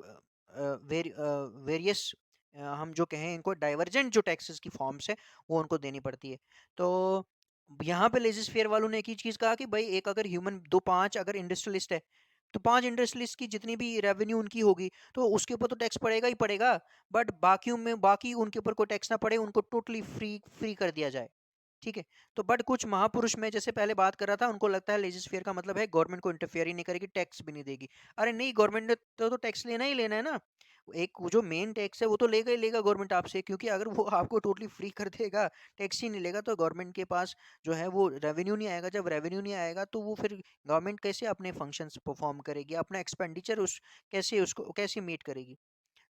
वेरियस, हम जो कहें इनको डाइवर्जेंट जो टैक्सेस की फॉर्म्स है, वो उनको देनी पड़ती है। तो यहाँ पे लेजिस फेयर वालों ने एक ही चीज कहा कि भाई एक अगर ह्यूमन, दो पांच अगर इंडस्ट्रियलिस्ट है, तो पांच इंडस्ट्रियलिस्ट की जितनी भी रेवेन्यू उनकी होगी, तो उसके ऊपर तो टैक्स पड़ेगा ही पड़ेगा। बट बाकी उनके ऊपर कोई टैक्स ना पड़े, उनको टोटली फ्री फ्री कर दिया जाए। ठीक है। तो बट कुछ महापुरुष मैं जैसे पहले बात कर रहा था, उनको लगता है लेजिस्फेयर का मतलब है गवर्नमेंट को इंटरफेयर ही नहीं करेगी, टैक्स भी नहीं देगी। अरे नहीं, गवर्नमेंट ने तो टैक्स लेना ही लेना है ना। एक वो जो मेन टैक्स है वो तो लेगा ही लेगा गवर्नमेंट आपसे, क्योंकि अगर वो आपको टोटली फ्री कर देगा, टैक्स ही नहीं लेगा, तो गवर्नमेंट के पास जो है वो रेवेन्यू नहीं आएगा। जब रेवेन्यू नहीं आएगा तो वो फिर गवर्नमेंट कैसे अपने फंक्शंस परफॉर्म करेगी, अपना एक्सपेंडिचर उस कैसे उसको कैसे मीट करेगी।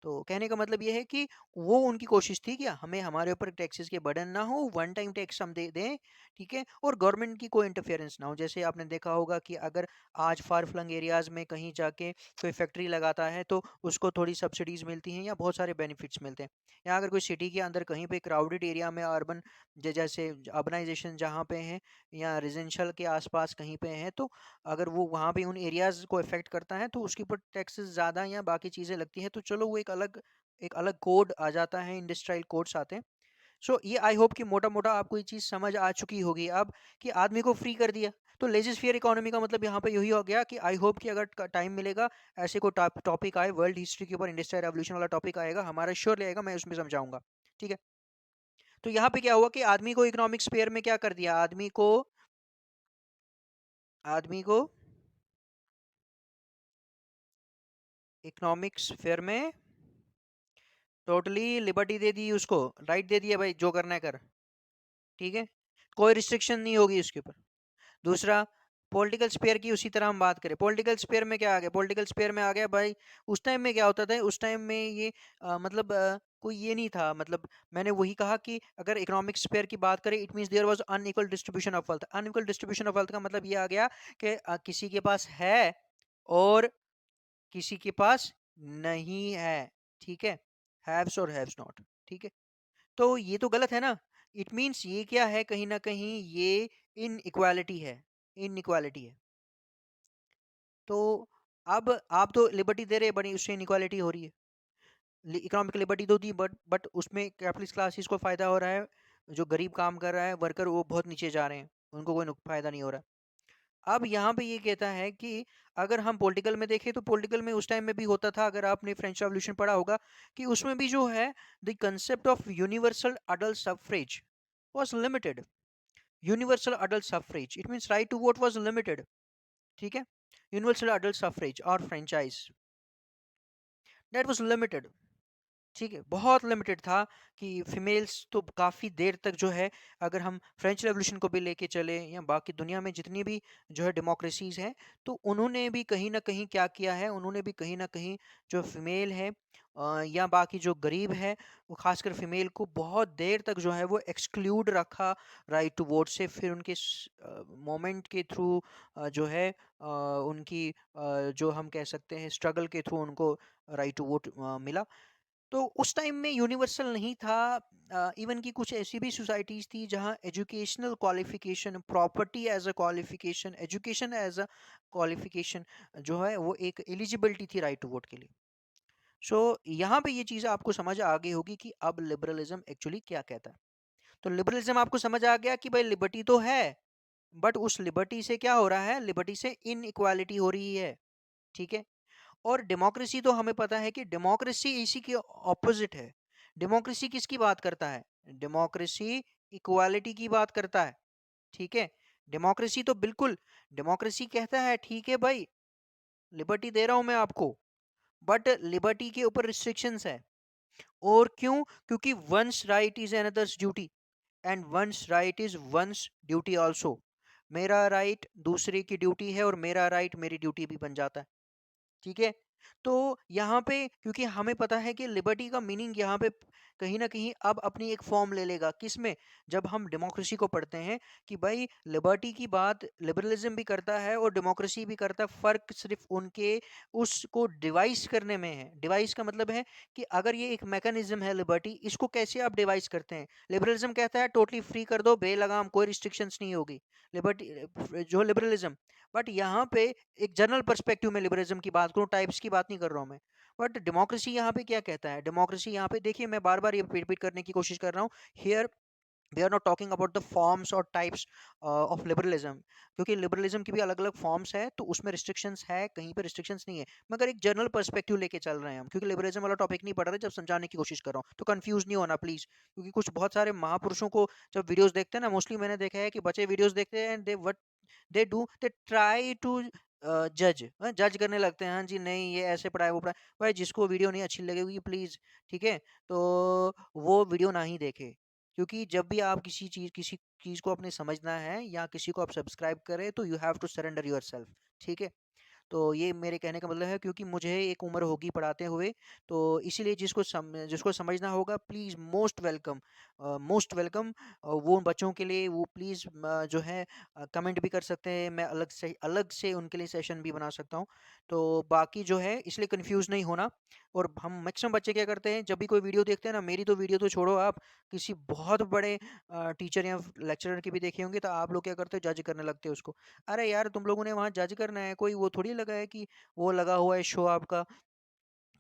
तो कहने का मतलब ये है कि वो उनकी कोशिश थी कि हमें हमारे ऊपर टैक्सेस के बर्डन ना हो, वन टाइम टैक्स हम दे दें, ठीक है, और गवर्नमेंट की कोई इंटरफेरेंस ना हो। जैसे आपने देखा होगा कि अगर आज फार फ्लंग एरियाज में कहीं जाके कोई फैक्ट्री लगाता है तो उसको थोड़ी सब्सिडीज मिलती हैं या बहुत सारे बेनिफिट्स मिलते हैं। या अगर कोई सिटी के अंदर कहीं पे क्राउडेड एरिया में अर्बन जैसे अर्बनाइजेशन जहाँ पे है या रेजिडेंशियल के आसपास कहीं पे है, तो अगर वो वहाँ पे उन एरियाज को इफेक्ट करता है तो उसके ऊपर टैक्सेस ज़्यादा या बाकी चीज़ें लगती हैं, तो चलो वो एक अलग कोड आ जाता है, इंडस्ट्रियल कोड्स आते हैं। सो ये आई होप कि मोटा मोटा आपको ये चीज़ समझ आ चुकी होगी अब, कि आदमी को फ्री कर दिया। तो लेजिस फेयर इकोनॉमी का मतलब यहाँ पे यही हो गया कि आई होप कि अगर टाइम मिलेगा, ऐसे कोई टॉपिक आए वर्ल्ड हिस्ट्री के ऊपर, इंडस्ट्रियल रेवोल्यूशन वाला टॉपिक आएगा हमारा, श्योर आएगा, मैं उसमें समझाऊंगा। ठीक है। तो यहाँ पे क्या हुआ कि आदमी को इकोनॉमिक स्फीयर में क्या कर दिया, आदमी को इकोनॉमिक स्फीयर में टोटली लिबर्टी दे दी उसको, राइट दे दिया, भाई जो करना है कर। ठीक है, कोई रिस्ट्रिक्शन नहीं होगी उसके ऊपर। दूसरा, पॉलिटिकल स्पेयर की उसी तरह हम बात करें, पॉलिटिकल स्पेयर में क्या आ गया, पॉलिटिकल स्पेयर में आ गया भाई, उस टाइम में क्या होता था, उस टाइम में ये मतलब कोई ये नहीं था, मतलब मैंने वही कहा कि अगर इकोनॉमिक स्पेयर की बात करें, it means there was unequal distribution of wealth. Unequal distribution of wealth का मतलब ये आ गया कि किसी के पास है और किसी के पास नहीं है। ठीक है, हैव्स और हैव्स नॉट। ठीक है, तो ये तो गलत है ना। इट मीन्स ये क्या है, कहीं ना कहीं ये इनइक्वालिटी है, इनइक्वालिटी है। तो अब आप तो लिबर्टी दे रहे हैं, बड़ी उससे इनइक्वालिटी हो रही है। इकोनॉमिक लिबर्टी तो दी, बट उसमें कैपिटलिस्ट क्लासेस को फायदा हो रहा है, जो गरीब काम कर रहा है वर्कर वो बहुत नीचे जा रहे हैं, उनको कोई फायदा नहीं हो रहा। अब यहाँ पे ये कहता है कि अगर हम पॉलिटिकल में देखें तो पॉलिटिकल में उस टाइम में भी होता था, अगर आपने फ्रेंच रेवोल्यूशन पढ़ा होगा, कि उसमें भी जो है the concept of universal adult suffrage was limited. Universal adult suffrage it means right to vote was limited. ठीक है, यूनिवर्सल अडल्ट सफरेज और फ्रेंचाइज दैट वाज लिमिटेड। ठीक है, बहुत लिमिटेड था, कि फीमेल्स तो काफ़ी देर तक जो है, अगर हम फ्रेंच रेवोल्यूशन को भी लेके चले या बाकी दुनिया में जितनी भी जो है डेमोक्रेसीज हैं, तो उन्होंने भी कहीं ना कहीं क्या किया है, उन्होंने भी कहीं ना कहीं जो फीमेल है या बाकी जो गरीब है, वो खासकर फीमेल को बहुत देर तक जो है वो एक्सक्लूड रखा राइट टू वोट से। फिर उनके मोमेंट के थ्रू जो है उनकी जो हम कह सकते हैं स्ट्रगल के थ्रू उनको राइट टू वोट मिला। तो उस टाइम में यूनिवर्सल नहीं था। इवन की कुछ ऐसी भी सोसाइटीज थी जहां educational qualification, property as a qualification, education as a qualification जो है वो एक एलिजिबिलिटी थी राइट टू वोट के लिए। सो यहाँ पे ये चीज़ आपको समझ आ गई होगी कि अब लिबरलिज्म एक्चुअली क्या कहता है। तो लिबरलिज्म आपको समझ आ गया कि भाई लिबर्टी तो है, बट उस लिबर्टी से क्या हो रहा है, लिबर्टी से इन हो रही है। ठीक है, और डेमोक्रेसी तो हमें पता है कि डेमोक्रेसी इसी के ऑपोजिट है। डेमोक्रेसी किसकी बात करता है, डेमोक्रेसी इक्वालिटी की बात करता है। ठीक है, डेमोक्रेसी तो बिल्कुल, डेमोक्रेसी कहता है ठीक है भाई, लिबर्टी दे रहा हूं मैं आपको, बट लिबर्टी के ऊपर रिस्ट्रिक्शंस है। और क्यों, क्योंकि one's right is another's duty and one's right is one's duty also. मेरा राइट दूसरे की ड्यूटी है और मेरा राइट मेरी ड्यूटी भी बन जाता है। ठीक है, तो यहाँ पे क्योंकि हमें पता है कि लिबर्टी का मीनिंग यहाँ पे कहीं ना कहीं अब अपनी एक फॉर्म ले लेगा, किसमें, जब हम डेमोक्रेसी को पढ़ते हैं, कि भाई लिबर्टी की बात लिबरलिज्म भी करता है और डेमोक्रेसी भी करता है, फर्क सिर्फ उनके उसको डिवाइस करने में है। डिवाइस का मतलब है कि अगर ये एक मैकेनिज्म है लिबर्टी, इसको कैसे आप डिवाइस करते हैं। लिबरलिज्म कहता है टोटली फ्री कर दो, बेलगाम, कोई रिस्ट्रिक्शंस नहीं होगी। लिबर्टी जो लिबरलिज्म, बट यहाँ पे एक जनरल पर्सपेक्टिव में लिबरलिज्म की बात करूँ, टाइप्स की बात नहीं कर रहा हूँ मैं। बट डेमोक्रेसी यहाँ पे क्या कहता है, डेमोक्रेसी यहाँ पे देखिए, मैं बार बार ये रिपीट करने की कोशिश कर रहा हूँ here. We are not talking about the forms और टाइप्स ऑफ लिबरलिज्म, क्योंकि लिबरलिज्म की भी अलग अलग फॉर्म्स है, तो उसमें रिस्ट्रिक्शंस है, कहीं पे रिस्ट्रिक्शंस नहीं है, मगर एक जनरल पर्सपेक्टिव लेके चल रहे हैं हम, क्योंकि लिबरलिज्म वाला टॉपिक नहीं पढ़ रहे, जब समझाने की कोशिश कर रहा हूँ तो कंफ्यूज नहीं होना प्लीज, क्योंकि कुछ बहुत सारे महापुरुषों को जब वीडियोस देखते हैं ना, मोस्टली मैंने देखा है कि बच्चे वीडियोस देखते हैं, they do they try to जज जज करने लगते हैं, हाँ जी नहीं ये ऐसे पढ़ा है वो पढ़ा है। भाई जिसको वीडियो नहीं अच्छी लगेगी प्लीज, ठीक है, तो वो वीडियो ना ही देखे, क्योंकि जब भी आप किसी चीज को अपने समझना है या किसी को आप सब्सक्राइब करें, तो you have to surrender yourself, ठीक है। तो ये मेरे कहने का मतलब है, क्योंकि मुझे एक उम्र होगी पढ़ाते हुए, तो इसीलिए जिसको समझना होगा please most welcome, most welcome. वो बच्चों के लिए वो प्लीज़ जो है कमेंट भी कर सकते हैं, मैं अलग से उनके लिए सेशन भी बना सकता हूँ। तो बाकी जो है इसलिए कंफ्यूज नहीं होना। और हम मैक्सिमम बच्चे क्या करते हैं, जब भी कोई वीडियो देखते हैं ना, मेरी तो वीडियो तो छोड़ो, आप किसी बहुत बड़े टीचर या लेक्चरर की भी देखे होंगे, तो आप लोग क्या करते हो, जज करने लगते हो उसको। अरे यार तुम लोगों ने वहाँ जज करना है, कोई वो थोड़ी लगा है कि वो लगा हुआ है शो आपका,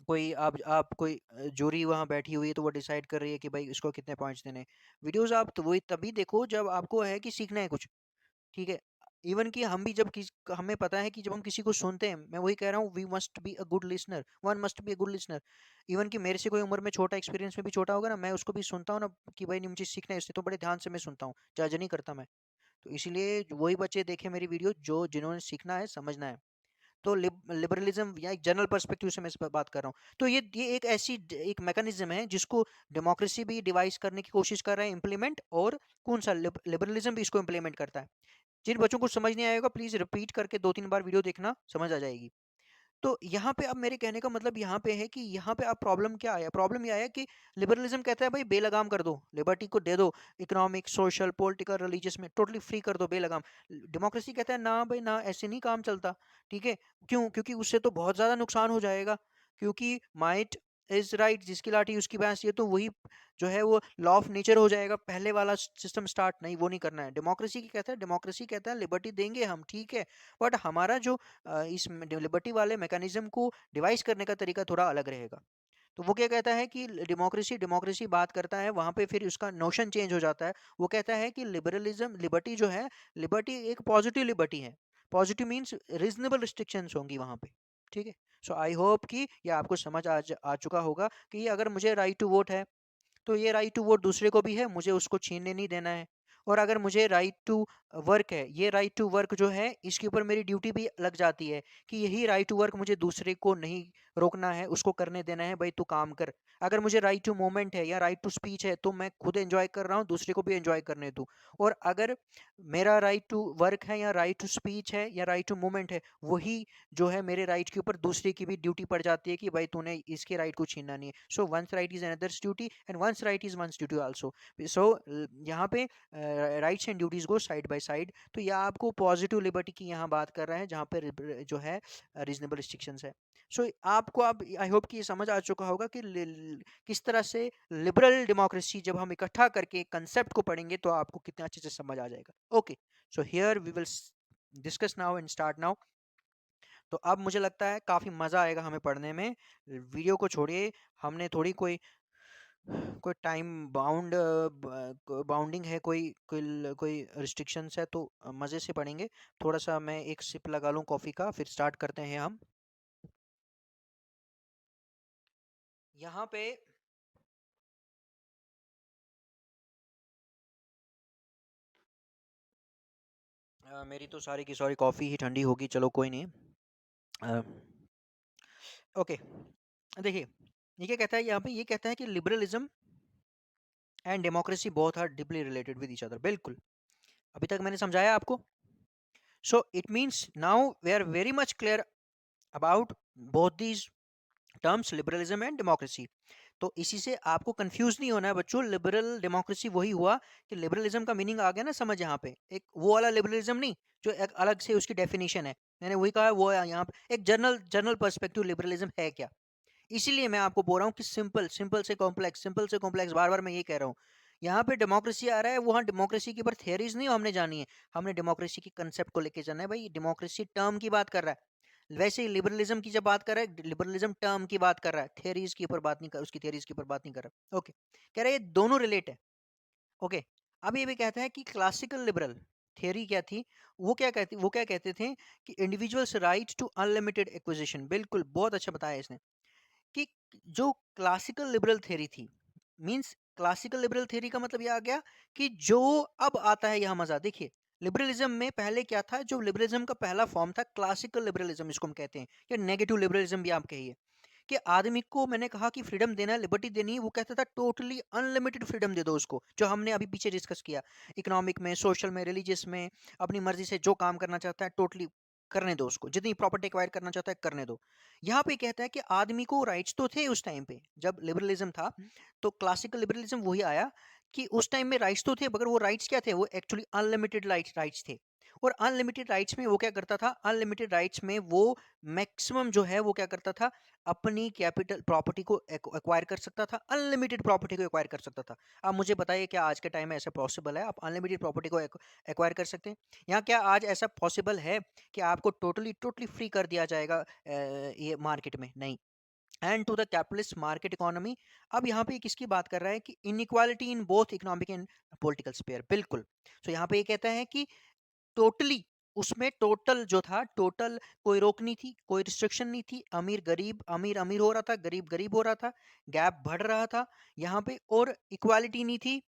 कोई आप कोई जूरी वहाँ बैठी हुई है तो वो डिसाइड कर रही है कि भाई इसको कितने पॉइंट्स देने हैं। वीडियोस आप तो वही तभी देखो जब आपको है कि सीखना है कुछ, ठीक है। इवन कि हम भी हमें पता है कि जब हम किसी को सुनते हैं, मैं वही कह रहा हूँ, we must be a good listener, one must be a good listener. Even कि मेरे से कोई उम्र में छोटा, एक्सपीरियंस में भी छोटा होगा ना, मैं उसको भी सुनता हूँ ना, कि भाई नहीं मुझे सीखना है इससे, तो बड़े ध्यान से मैं सुनता हूँ, जज नहीं करता मैं। तो इसीलिए वही बच्चे देखें मेरी वीडियो जो जिन्होंने सीखना है, समझना है। तो लिबरलिज्म या एक जनरल पर्सपेक्टिव से मैं इस पर बात कर रहा हूँ, तो ये एक एक मैकेनिज्म है जिसको डेमोक्रेसी भी डिवाइस करने की कोशिश कर रहे हैं इम्प्लीमेंट, और कौन सा लिबरलिज्म भी इसको इम्प्लीमेंट करता है। जिन बच्चों को समझ नहीं आएगा प्लीज रिपीट करके 2-3 बार वीडियो देखना, समझ आ जाएगी। तो यहाँ पे अब मेरे कहने का मतलब यहाँ पे है कि यहाँ पे अब प्रॉब्लम क्या आया, प्रॉब्लम ये आया कि लिबरलिज्म कहता है भाई बेलगाम कर दो, लिबर्टी को दे दो, इकोनॉमिक सोशल पॉलिटिकल रिलीजियस में टोटली फ्री कर दो, बेलगाम। डेमोक्रेसी कहता है ना भाई ना, ऐसे नहीं काम चलता, ठीक है। क्यों? क्योंकि उससे तो बहुत ज्यादा नुकसान हो जाएगा, क्योंकि माइट इज राइट, जिसकी लाठी उसकी भैंस, ये तो वही जो है वो लॉ ऑफ नेचर हो जाएगा, पहले वाला सिस्टम स्टार्ट नहीं, वो नहीं करना है। डेमोक्रेसी की कहता है, डेमोक्रेसी कहता है लिबर्टी देंगे हम, ठीक है, बट हमारा जो इस लिबर्टी वाले मैकेनिज्म को डिवाइस करने का तरीका थोड़ा अलग रहेगा। तो वो क्या कहता है कि डेमोक्रेसी डेमोक्रेसी बात करता है, वहां पे फिर उसका नोशन चेंज हो जाता है। वो कहता है कि लिबरलिज्म लिबर्टी जो है, लिबर्टी एक पॉजिटिव लिबर्टी है। पॉजिटिव मीन्स रीजनेबल रिस्ट्रिक्शंस होंगी वहां पे, ठीक है। सो आई होप कि ये आपको समझ आ चुका होगा कि ये अगर मुझे राइट टू वोट है, तो ये राइट टू वोट दूसरे को भी है, मुझे उसको छीनने नहीं देना है। और अगर मुझे राइट टू वर्क है, ये राइट टू वर्क जो है इसके ऊपर मेरी ड्यूटी भी लग जाती है, कि यही राइट टू वर्क मुझे दूसरे को नहीं रोकना है, उसको करने देना है, भाई तू काम कर। अगर मुझे राइट टू मूवमेंट है या राइट टू स्पीच है, तो मैं खुद एंजॉय कर रहा हूँ, दूसरे को भी एंजॉय करने दूँ। और अगर मेरा राइट टू वर्क है या राइट टू स्पीच है या राइट टू मूवमेंट है, वही जो है मेरे राइट के ऊपर दूसरे की भी ड्यूटी पड़ जाती है, कि भाई तूने इसके राइट को छीनना नहीं है। So one's right is another's duty and one's right is one's duty also. So यहाँ पे rights and duties go side by side. तो यह आपको पॉजिटिव लिबर्टी की यहाँ बात कर रहे हैं, जहाँ पे जो है रीजनेबल रिस्ट्रिक्शंस है। सो आपको अब आई होप कि ये समझ आ चुका होगा कि किस तरह से लिबरल डेमोक्रेसी जब हम इकट्ठा करके कंसेप्ट को पढ़ेंगे, तो आपको कितने अच्छे से समझ आ जाएगा। Okay, so here we will discuss now and start now. तो अब मुझे लगता है काफ़ी मज़ा आएगा हमें पढ़ने में। वीडियो को छोड़िए, हमने थोड़ी कोई कोई टाइम बाउंडिंग है, कोई रिस्ट्रिक्शंस है, तो मज़े से पढ़ेंगे। थोड़ा सा मैं एक सिप लगा लूँ कॉफ़ी का, फिर स्टार्ट करते हैं हम। यहाँ पे मेरी तो सारी की सारी कॉफ़ी ही ठंडी होगी, चलो कोई नहीं। अ, ओके, देखिए ये क्या कहता है यहाँ पे, ये कहता है कि liberalism and democracy both are deeply related with each other. बिल्कुल, अभी तक मैंने समझाया आपको। So it means now we are very much clear about both these terms, liberalism and democracy. तो इसी से आपको कंफ्यूज नहीं होना है बच्चों, लिबरल डेमोक्रेसी वही हुआ कि लिबरलिज्म का मीनिंग आ गया ना समझ, यहाँ पे एक वो वाला लिबरलिज्म नहीं जो एक अलग से उसकी डेफिनेशन है, मैंने वही कहा, वो है यहाँ पे एक जनरल जनरल पर्सपेक्टिव लिबरलिज्म है क्या। इसीलिए मैं आपको बोल रहा हूँ कि सिंपल सिंपल से कॉम्प्लेक्स, सिंपल से कॉम्प्लेक्स, बार बार मैं ये कह रहा हूँ। यहाँ पे डेमोक्रेसी आ रहा है, वहाँ डेमोक्रेसी के ऊपर थियरीज नहीं हमने जानी है, हमने डेमोक्रेसी की कंसेप्ट को लेके जाना है। भाई डेमोक्रेसी टर्म की बात कर रहा है, वैसे ही लिबरलिज्म की जब बात कर रहा है, लिबरलिज्म टर्म की बात कर रहा है, थियरीज के ऊपर बात नहीं कर, उसकी थियरीज के ऊपर बात नहीं कर रहा। ओके, कह रहे हैं ये दोनों रिलेट है। ओके, अब ये भी कहता है कि क्लासिकल लिबरल थियरी क्या थी, वो क्या कहते थे कि individuals right to unlimited acquisition. बिल्कुल, बहुत अच्छा बताया इसने कि जो क्लासिकल लिबरल थ्योरी थी, मींस क्लासिकल लिबरल थ्योरी का मतलब ये आ गया कि जो अब आता है यहाँ मजा देखिए। लिबरलिज्म में पहले क्या था, जो लिबरलिज्म का पहला फॉर्म था क्लासिकल लिबरलिज्म, इसको हम कहते हैं, या नेगेटिव लिबरलिज्म भी आप कहिए, कि आदमी को मैंने कहा कि फ्रीडम देना है, लिबर्टी देनी है, वो कहता था टोटली अनलिमिटेड फ्रीडम दे दो उसको, जो हमने अभी पीछे डिस्कस किया, इकोनॉमिक में, सोशल में, रिलीजियस में, अपनी मर्जी से जो काम करना चाहता है टोटली करने दो उसको, जितनी प्रॉपर्टी एक्वायर करना चाहता है करने दो। यहाँ पे कहता है कि आदमी को राइट्स तो थे उस टाइम पे जब लिबरलिज्म था, तो क्लासिकल लिबरलिज्म वही आया कि उस टाइम में राइट्स तो थे, मगर वो राइट्स क्या थे, वो एक्चुअली अनलिमिटेड राइट्स थे। और अनलिमिटेड राइट्स में वो क्या करता था, अनलिमिटेड राइट्स में वो मैक्सिमम जो है वो क्या करता था, अपनी कैपिटल प्रॉपर्टी को एक्वायर कर सकता था, अनलिमिटेड प्रॉपर्टी को एक्वायर कर सकता था। आप मुझे बताइए क्या आज के टाइम में ऐसा पॉसिबल है, आप अनलिमिटेड प्रॉपर्टी को एक्वायर कर सकते हैं? यहाँ क्या आज ऐसा पॉसिबल है कि आपको टोटली टोटली फ्री कर दिया जाएगा ये मार्केट में? नहीं। And to the capitalist market economy. अब यहाँ पे किसकी बात कर रहा है कि inequality in both economic and political sphere. बिल्कुल। तो यहाँ पे ये कहता है कि टोटली, उसमें टोटल जो था, टोटल कोई रोक नहीं थी, कोई रिस्ट्रिक्शन नहीं थी, अमीर गरीब, अमीर अमीर हो रहा था, गरीब गरीब हो रहा था, गैप बढ़ रहा था यहाँ पे, और इक्वालिटी नहीं थी।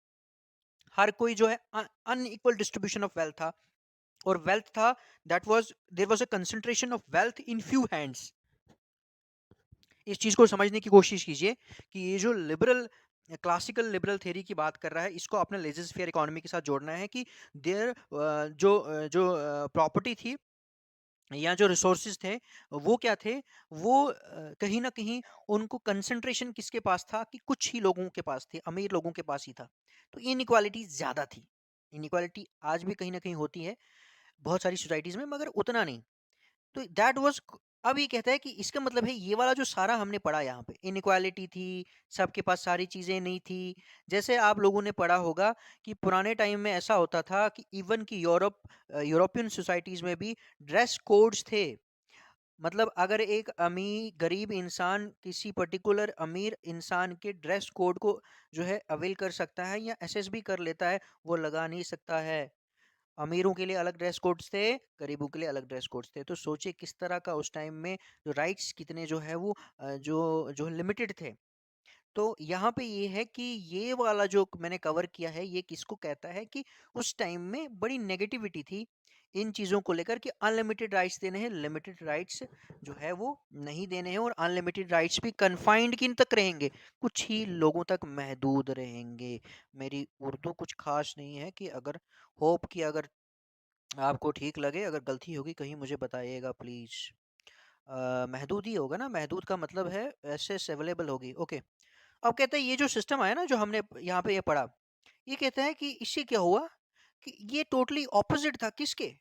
हर कोई जो है अनइक्वल डिस्ट्रीब्यूशन ऑफ वेल्थ था, और वेल्थ था that was, there was a concentration of wealth in few hands. इस चीज को समझने की कोशिश कीजिए कि ये जो लिबरल, क्लासिकल लिबरल थ्योरी की बात कर रहा है, इसको अपने लेजर स्फीयर इकोनॉमी के साथ जोड़ना है कि देयर जो प्रॉपर्टी थी या जो रिसोर्सेज थे, वो क्या थे, वो कहीं ना कहीं उनको कंसंट्रेशन किसके पास था कि कुछ ही लोगों के पास थे, अमीर लोगों के पास ही था। तो इनइक्वालिटी ज्यादा थी। इनइक्वालिटी आज भी कहीं ना कहीं होती है बहुत सारी सोसाइटीज में, मगर उतना नहीं। तो दैट वाज, अब ये कहता है कि इसका मतलब है ये वाला जो सारा हमने पढ़ा यहाँ पे, इनइक्वालिटी थी, सबके पास सारी चीजें नहीं थी। जैसे आप लोगों ने पढ़ा होगा कि पुराने टाइम में ऐसा होता था कि इवन कि यूरोपियन सोसाइटीज में भी ड्रेस कोड्स थे। मतलब अगर एक अमीर गरीब इंसान किसी पर्टिकुलर अमीर इंसान के ड्रेस कोड को जो है अवेल कर सकता है या एसेस भी कर लेता है, वो लगा नहीं सकता है। अमीरों के लिए अलग ड्रेस कोड्स थे, गरीबों के लिए अलग ड्रेस कोड्स थे। तो सोचिए किस तरह का उस टाइम में जो राइट्स कितने जो है वो जो जो लिमिटेड थे। तो यहाँ पे ये है कि ये वाला जो मैंने कवर किया है, ये किसको कहता है कि उस टाइम में बड़ी नेगेटिविटी थी इन चीज़ों को लेकर कि अनलिमिटेड राइट्स देने हैं, लिमिटेड राइट्स जो है वो नहीं देने हैं, और अनलिमिटेड राइट्स भी कन्फाइंड किन तक रहेंगे, कुछ ही लोगों तक महदूद रहेंगे। मेरी उर्दू कुछ खास नहीं है, कि अगर होप कि अगर आपको ठीक लगे, अगर गलती होगी कहीं मुझे बताइएगा प्लीज। महदूद ही होगा ना, महदूद का मतलब है एसेस अवेलेबल होगी, ओके। अब कहते हैं ये जो सिस्टम आया ना, जो हमने यहाँ पे ये पढ़ा, ये कहता है कि इससे क्या हुआ कि ये टोटली ऑपोजिट था किसके,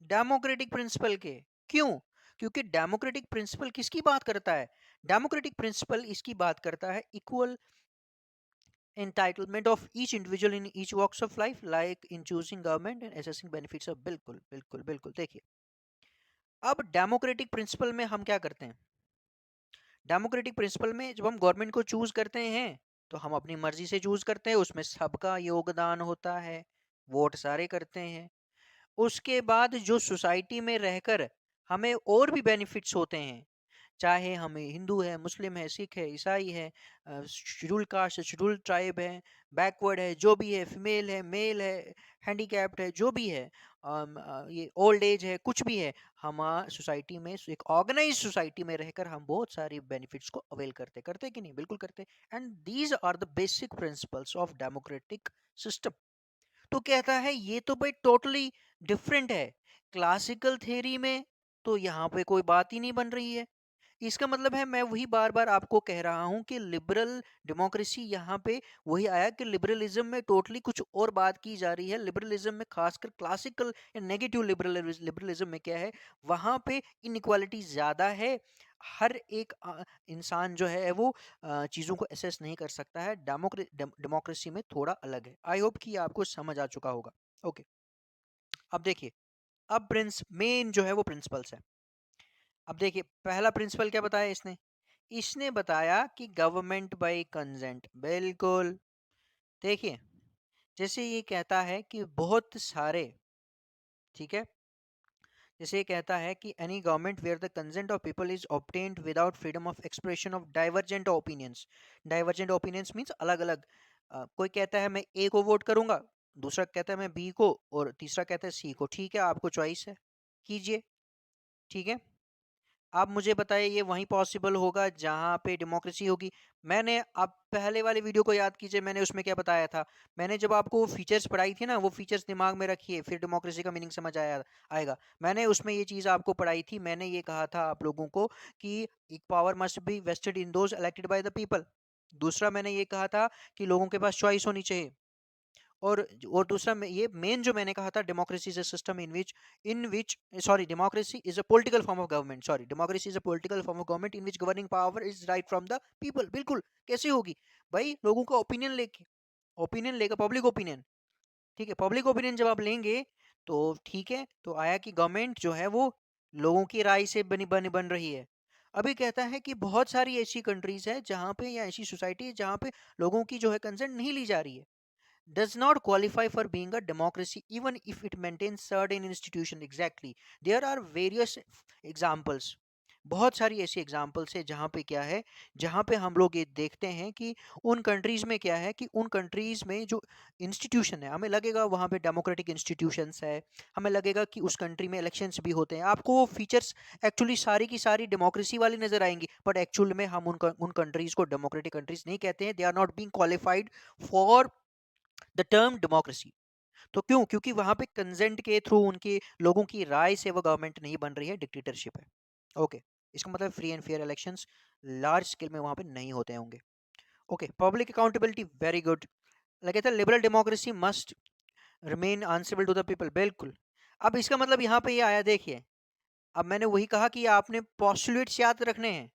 डेमोक्रेटिक प्रिंसिपल के। क्यों? क्योंकि डेमोक्रेटिक प्रिंसिपल किसकी बात करता है, डेमोक्रेटिक प्रिंसिपल इसकी बात करता है equal entitlement of each individual in each walks of life, like in choosing government and assessing benefits of। बिल्कुल बिल्कुल बिल्कुल। देखिए, अब डेमोक्रेटिक प्रिंसिपल में हम क्या करते हैं, डेमोक्रेटिक प्रिंसिपल में जब हम गवर्नमेंट को चूज करते हैं, तो हम अपनी मर्जी से चूज करते हैं, उसमें सबका योगदान होता है, वोट सारे करते हैं। उसके बाद जो सोसाइटी में रहकर हमें और भी बेनिफिट्स होते हैं, चाहे हम हिंदू है, मुस्लिम है, सिख है, ईसाई है, शेड्यूल कास्ट है, शेड्यूल ट्राइब है, बैकवर्ड है, जो भी है, फीमेल है, मेल है, हैंडीकैप्ड है, जो भी है, ये ओल्ड एज है, कुछ भी है, हम सोसाइटी में, एक ऑर्गेनाइज सोसाइटी में रहकर हम बहुत सारी बेनिफिट्स को अवेल करते करते कि नहीं, बिल्कुल करते। And these are the basic principles of democratic system. तो कहता है ये तो भाई टोटली डिफरेंट है क्लासिकल थ्योरी में, तो यहाँ पे कोई बात ही नहीं बन रही है। इसका मतलब है, मैं वही बार बार आपको कह रहा हूं कि लिबरल डेमोक्रेसी यहाँ पे वही आया कि लिबरलिज्म में टोटली कुछ और बात की जा रही है। लिबरलिज्म में खासकर क्लासिकल या नेगेटिव लिबरलिज्म में क्या है, वहां पे इनइक्वालिटी ज्यादा है। हर एक इंसान जो है वो चीजों को एसेस नहीं कर सकता है। डेमोक्रेसी में थोड़ा अलग है। आई होप कि आपको समझ आ चुका होगा। ओके, अब देखिए, अब प्रिंस मेन जो है वो प्रिंसिपल्स है। अब देखिए, पहला प्रिंसिपल क्या बताया इसने, इसने बताया कि गवर्नमेंट बाय कंसेंट। बिल्कुल। देखिए, जैसे ये कहता है कि बहुत सारे, ठीक है, जैसे ये कहता है कि any government where the consent of people is obtained without freedom of expression of divergent opinions. Divergent opinions means अलग अलग, कोई कहता है मैं ए को वोट करूंगा, दूसरा कहता है मैं बी को, और तीसरा कहता है सी को। ठीक है, आपको चॉइस है, कीजिए। ठीक है, आप मुझे बताइए ये वहीं पॉसिबल होगा जहां पे डेमोक्रेसी होगी? मैंने, आप पहले वाले वीडियो को याद कीजिए, मैंने उसमें क्या बताया था? मैंने जब आपको वो फीचर्स पढ़ाई थी ना, वो फीचर्स दिमाग में रखिए, फिर डेमोक्रेसी का मीनिंग समझ आएगा। मैंने उसमें ये चीज़ आपको पढ़ाई थी, मैंने ये कहा था आप लोगों को कि एक power must be vested in those elected by the people. दूसरा मैंने ये कहा था कि लोगों के पास चॉइस होनी चाहिए। और दूसरा ये मेन जो मैंने कहा था, democracy is a system in which sorry democracy is a political form of government, sorry democracy is a political form of government in which governing power is right from the people. बिल्कुल, कैसे होगी भाई? लोगों का opinion लेके, opinion लेकर, public opinion. ठीक है, पब्लिक ओपिनियन जब आप लेंगे तो ठीक है, तो आया कि गवर्नमेंट जो है वो लोगों की राय से बन रही है। अभी कहता है कि बहुत सारी ऐसी कंट्रीज है जहां पे, या ऐसी सोसाइटी है जहां पे लोगों की जो है कंसेंट नहीं ली जा रही है, does not qualify for being a democracy even if it maintains certain institution। exactly, there are various examples, बहुत सारी ऐसी एग्जाम्पल्स है जहाँ पे क्या है, जहाँ पे हम लोग ये देखते हैं कि उन कंट्रीज में क्या है, कि उन कंट्रीज में जो इंस्टीट्यूशन है, हमें लगेगा वहाँ पे डेमोक्रेटिक इंस्टीट्यूशंस है, हमें लगेगा कि उस कंट्री में इलेक्शंस भी होते हैं, आपको वो फीचर्स एक्चुअली सारी की सारी डेमोक्रेसी वाली नजर आएंगी, बट एक्चुअल में हम उन कंट्रीज को डेमोक्रेटिक कंट्रीज नहीं कहते हैं। They are not being qualified for the term democracy. तो क्यों? क्योंकि वहां पे कंसेंट के थ्रू, उनके लोगों की राय से वो गवर्नमेंट नहीं बन रही है, डिक्टेटरशिप है। ओके, इसका मतलब free and fair elections large scale में वहां पे नहीं होते होंगे। Okay, public accountability, very good. लगे था liberal democracy must remain answerable to the people, बिल्कुल। अब इसका मतलब यहाँ पे ये आया, देखिए, अब मैंने वही कहा कि आपने पॉस्टुलेट्स याद रखने हैं।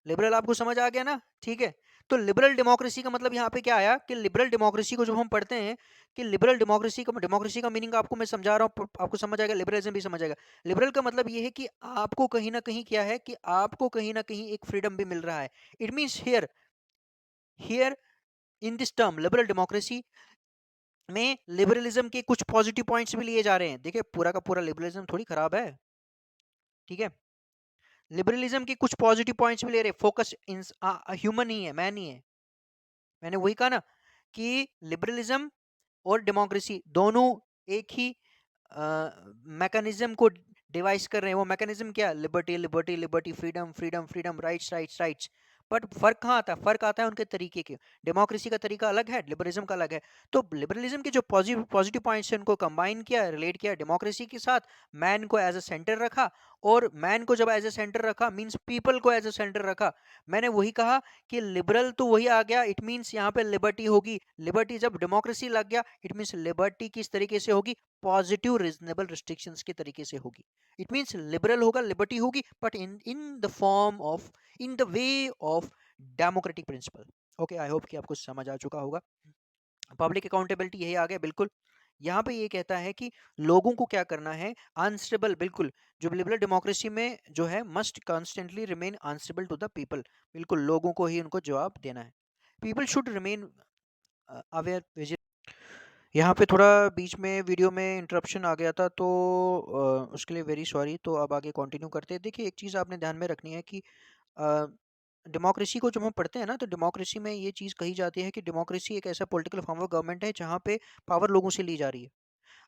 लिबरल आपको समझ आ गया ना? ठीक है, तो लिबरल डेमोक्रेसी का मतलब यहाँ पे क्या आया, कि लिबरल डेमोक्रेसी को जब हम पढ़ते हैं, कि लिबरल डेमोक्रेसी का मीनिंग आपको मैं समझा रहा हूँ, आपको समझ आएगा, लिबरलिज्म भी समझ आएगा। लिबरल का मतलब ये है कि आपको कहीं ना कहीं क्या है, कि आपको कहीं ना कहीं एक फ्रीडम भी मिल रहा है। It means here, here in this term liberal democracy में लिबरलिज्म के कुछ पॉजिटिव पॉइंट्स भी लिए जा रहे हैं। देखिए, पूरा का पूरा लिबरलिज्म थोड़ी खराब है। ठीक है, लिबरलिज्म के कुछ पॉजिटिव पॉइंट्स भी ले रहे हैं। फोकस इन ह्यूमन ही है, मैन ही है। मैंने वही कहा ना कि लिबरलिज्म और डेमोक्रेसी दोनों एक ही मैकेनिज्म को डिवाइस कर रहे हैं। वो मैकेनिज्म क्या है? Liberty, liberty, liberty, freedom, freedom, freedom, rights, rights, rights. But फर्क कहाँ आता है? फर्क आता है उनके तरीके के। डेमोक्रेसी का तरीका अलग है, लिबरलिज्म का अलग है। तो लिबरलिज्म के जो पॉजिटिव पॉजिटिव पॉइंट्स हैं उनको कंबाइन किया, रिलेट किया डेमोक्रेसी के साथ, मैन को एज अ सेंटर रखा। और मैन को जब एज अ सेंटर रखा, मीन्स पीपल को एज अ सेंटर रखा। मैंने वही कहा कि लिबरल तो वही आ गया, इट मीन्स यहाँ पे लिबर्टी होगी। लिबर्टी जब डेमोक्रेसी लग गया, इट मीन्स लिबर्टी किस तरीके से होगी? पॉजिटिव रीजनेबल रिस्ट्रिक्शंस के तरीके से होगी। इट मीन्स लिबरल होगा, लिबर्टी होगी, but in the form of, in the way of democratic principle. Okay, I hope कि आपको समझ आ चुका होगा। पब्लिक अकाउंटेबिलिटी यही आ गया, बिल्कुल। यहाँ पे ये कहता है कि लोगों को क्या करना है? आंसरेबल, बिल्कुल। जो लिबरल डेमोक्रेसी में जो है, must constantly remain answerable to the people. बिल्कुल, लोगों को ही उनको जवाब देना है। People should remain aware. यहाँ पे थोड़ा बीच में वीडियो में इंटरप्शन आ गया था, तो उसके लिए वेरी सॉरी। तो अब आगे कंटिन्यू करते हैं। देखिए, एक चीज़ आपने ध्यान में रखनी है कि डेमोक्रेसी को जब हम पढ़ते हैं ना, तो डेमोक्रेसी में ये चीज़ कही जाती है कि डेमोक्रेसी एक ऐसा पॉलिटिकल फॉर्म ऑफ गवर्नमेंट है जहाँ पे पावर लोगों से ली जा रही है।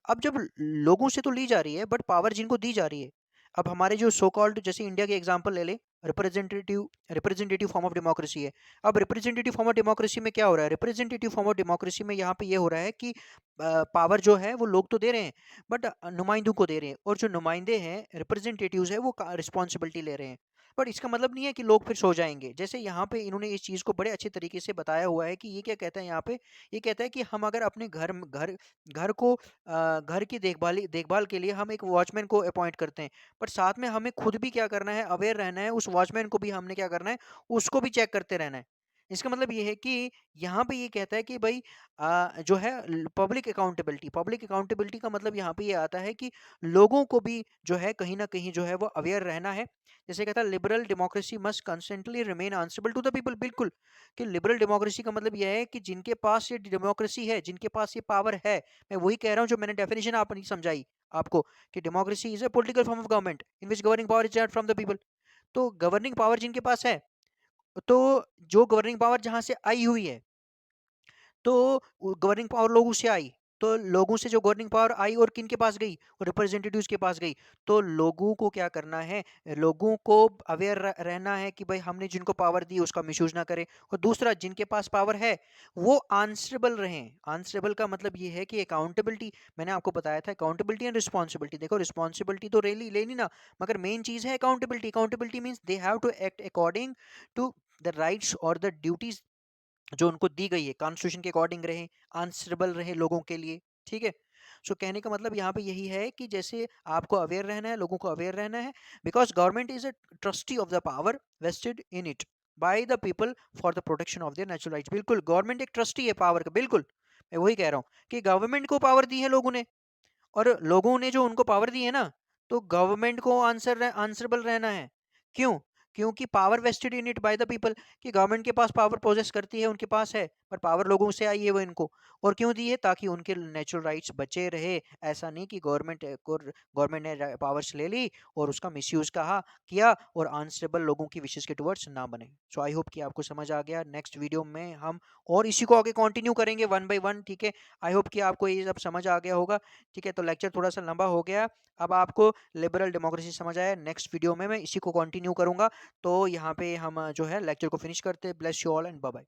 अब जब लोगों से तो ली जा रही है, बट पावर जिनको दी जा रही है, अब हमारे जो सो कॉल्ड, जैसे इंडिया के एग्जांपल ले ले, representative representative form of democracy है। अब रिप्रेजेंटेटिव फॉर्म ऑफ डेमोक्रेसी में क्या हो रहा है? रिप्रेजेंटेटिव फॉर्म ऑफ डेमोक्रेसी में यहाँ पे ये हो रहा है कि पावर जो है वो लोग तो दे रहे हैं, बट नुमाइंदों को दे रहे हैं, और जो नुमाइंदे हैं, रिप्रेजेंटेटिव्स है, वो रिस्पॉन्सिबिलिटी ले रहे हैं। बट इसका मतलब नहीं है कि लोग फिर सो जाएंगे। जैसे यहाँ पे इन्होंने इस चीज़ को बड़े अच्छे तरीके से बताया हुआ है कि ये क्या कहता है यहाँ पे, ये कहता है कि हम अगर अपने घर घर को घर की देखभाल के लिए हम एक वॉचमैन को अपॉइंट करते हैं, पर साथ में हमें खुद भी क्या करना है? अवेयर रहना है। उस वॉचमैन को भी हमने क्या करना है? उसको भी चेक करते रहना है। इसका मतलब ये है कि यहाँ पे ये कहता है कि भाई जो है पब्लिक अकाउंटेबिलिटी का मतलब यहाँ पे ये आता है कि लोगों को भी जो है कहीं ना कहीं जो है वो अवेयर रहना है। जैसे कहता है liberal democracy must constantly remain answerable to the people. बिल्कुल, कि लिबरल डेमोक्रेसी का मतलब यह है कि जिनके पास ये डेमोक्रेसी है, जिनके पास ये पावर है, मैं वही कह रहा हूँ जो मैंने डेफिनेशन आप नहीं समझाई आपको, कि democracy is a political form of government in which governing power is from the people. तो गवर्निंग पावर जिनके पास है, तो जो गवर्निंग पावर जहां से आई हुई है, तो गवर्निंग पावर लोगों से आई, तो लोगों से जो गवर्निंग पावर आई और किन के पास गई, और रिप्रेजेंटेटिव्स के पास गई। तो लोगों को क्या करना है, लोगों को अवेयर रहना है कि भाई हमने जिनको पावर दी उसका मिसयूज ना करें। और दूसरा, जिनके पास पावर है वो आंसरेबल रहें। आंसरेबल का मतलब ये है कि अकाउंटेबिलिटी, मैंने आपको बताया था अकाउंटेबिलिटी एंड रिस्पॉन्सिबिलिटी। देखो रिस्पॉन्सिबिलिटी तो रेली लेनी ना, मगर मेन चीज है accountability. Accountability means they have to act according to the rights और द ड्यूटीज जो उनको दी गई है, कॉन्स्टिट्यूशन के अकॉर्डिंग रहे, आंसरेबल रहे लोगों के लिए। ठीक है। सो कहने का मतलब यहाँ पे यही है कि जैसे आपको अवेयर रहना है, लोगों को अवेयर रहना है, because government is a trustee of the power vested in it by the people for the protection of their natural rights. बिल्कुल, गवर्नमेंट एक ट्रस्टी है पावर का। बिल्कुल, मैं वही कह रहा हूँ कि गवर्नमेंट को पावर दी है लोगों ने, और लोगों ने जो उनको पावर दी है ना, तो गवर्नमेंट को आंसरेबल रहना है। क्यों? क्योंकि power vested in it by the people, कि गवर्नमेंट के पास पावर पोजेस करती है, उनके पास है, पर पावर लोगों से आई है वो इनको। और क्यों दी है? ताकि उनके नेचुरल राइट्स बचे रहे। ऐसा नहीं कि गवर्नमेंट ने पावर्स ले ली और उसका मिसयूज किया और आंसरेबल लोगों की विशेष के टुवर्ड्स ना बने। सो आई होप कि आपको समझ आ गया। नेक्स्ट वीडियो में हम और इसी को आगे कंटिन्यू करेंगे वन बाय वन। ठीक है। आई होप कि आपको ये सब समझ आ गया होगा। ठीक है, तो लेक्चर थोड़ा सा लंबा हो गया। अब आपको लिबरल डेमोक्रेसी समझ आया। नेक्स्ट वीडियो में मैं इसी को कंटिन्यू करूंगा। तो यहाँ पे हम जो है लेक्चर को फिनिश करते हैं। Bless you all and bye bye.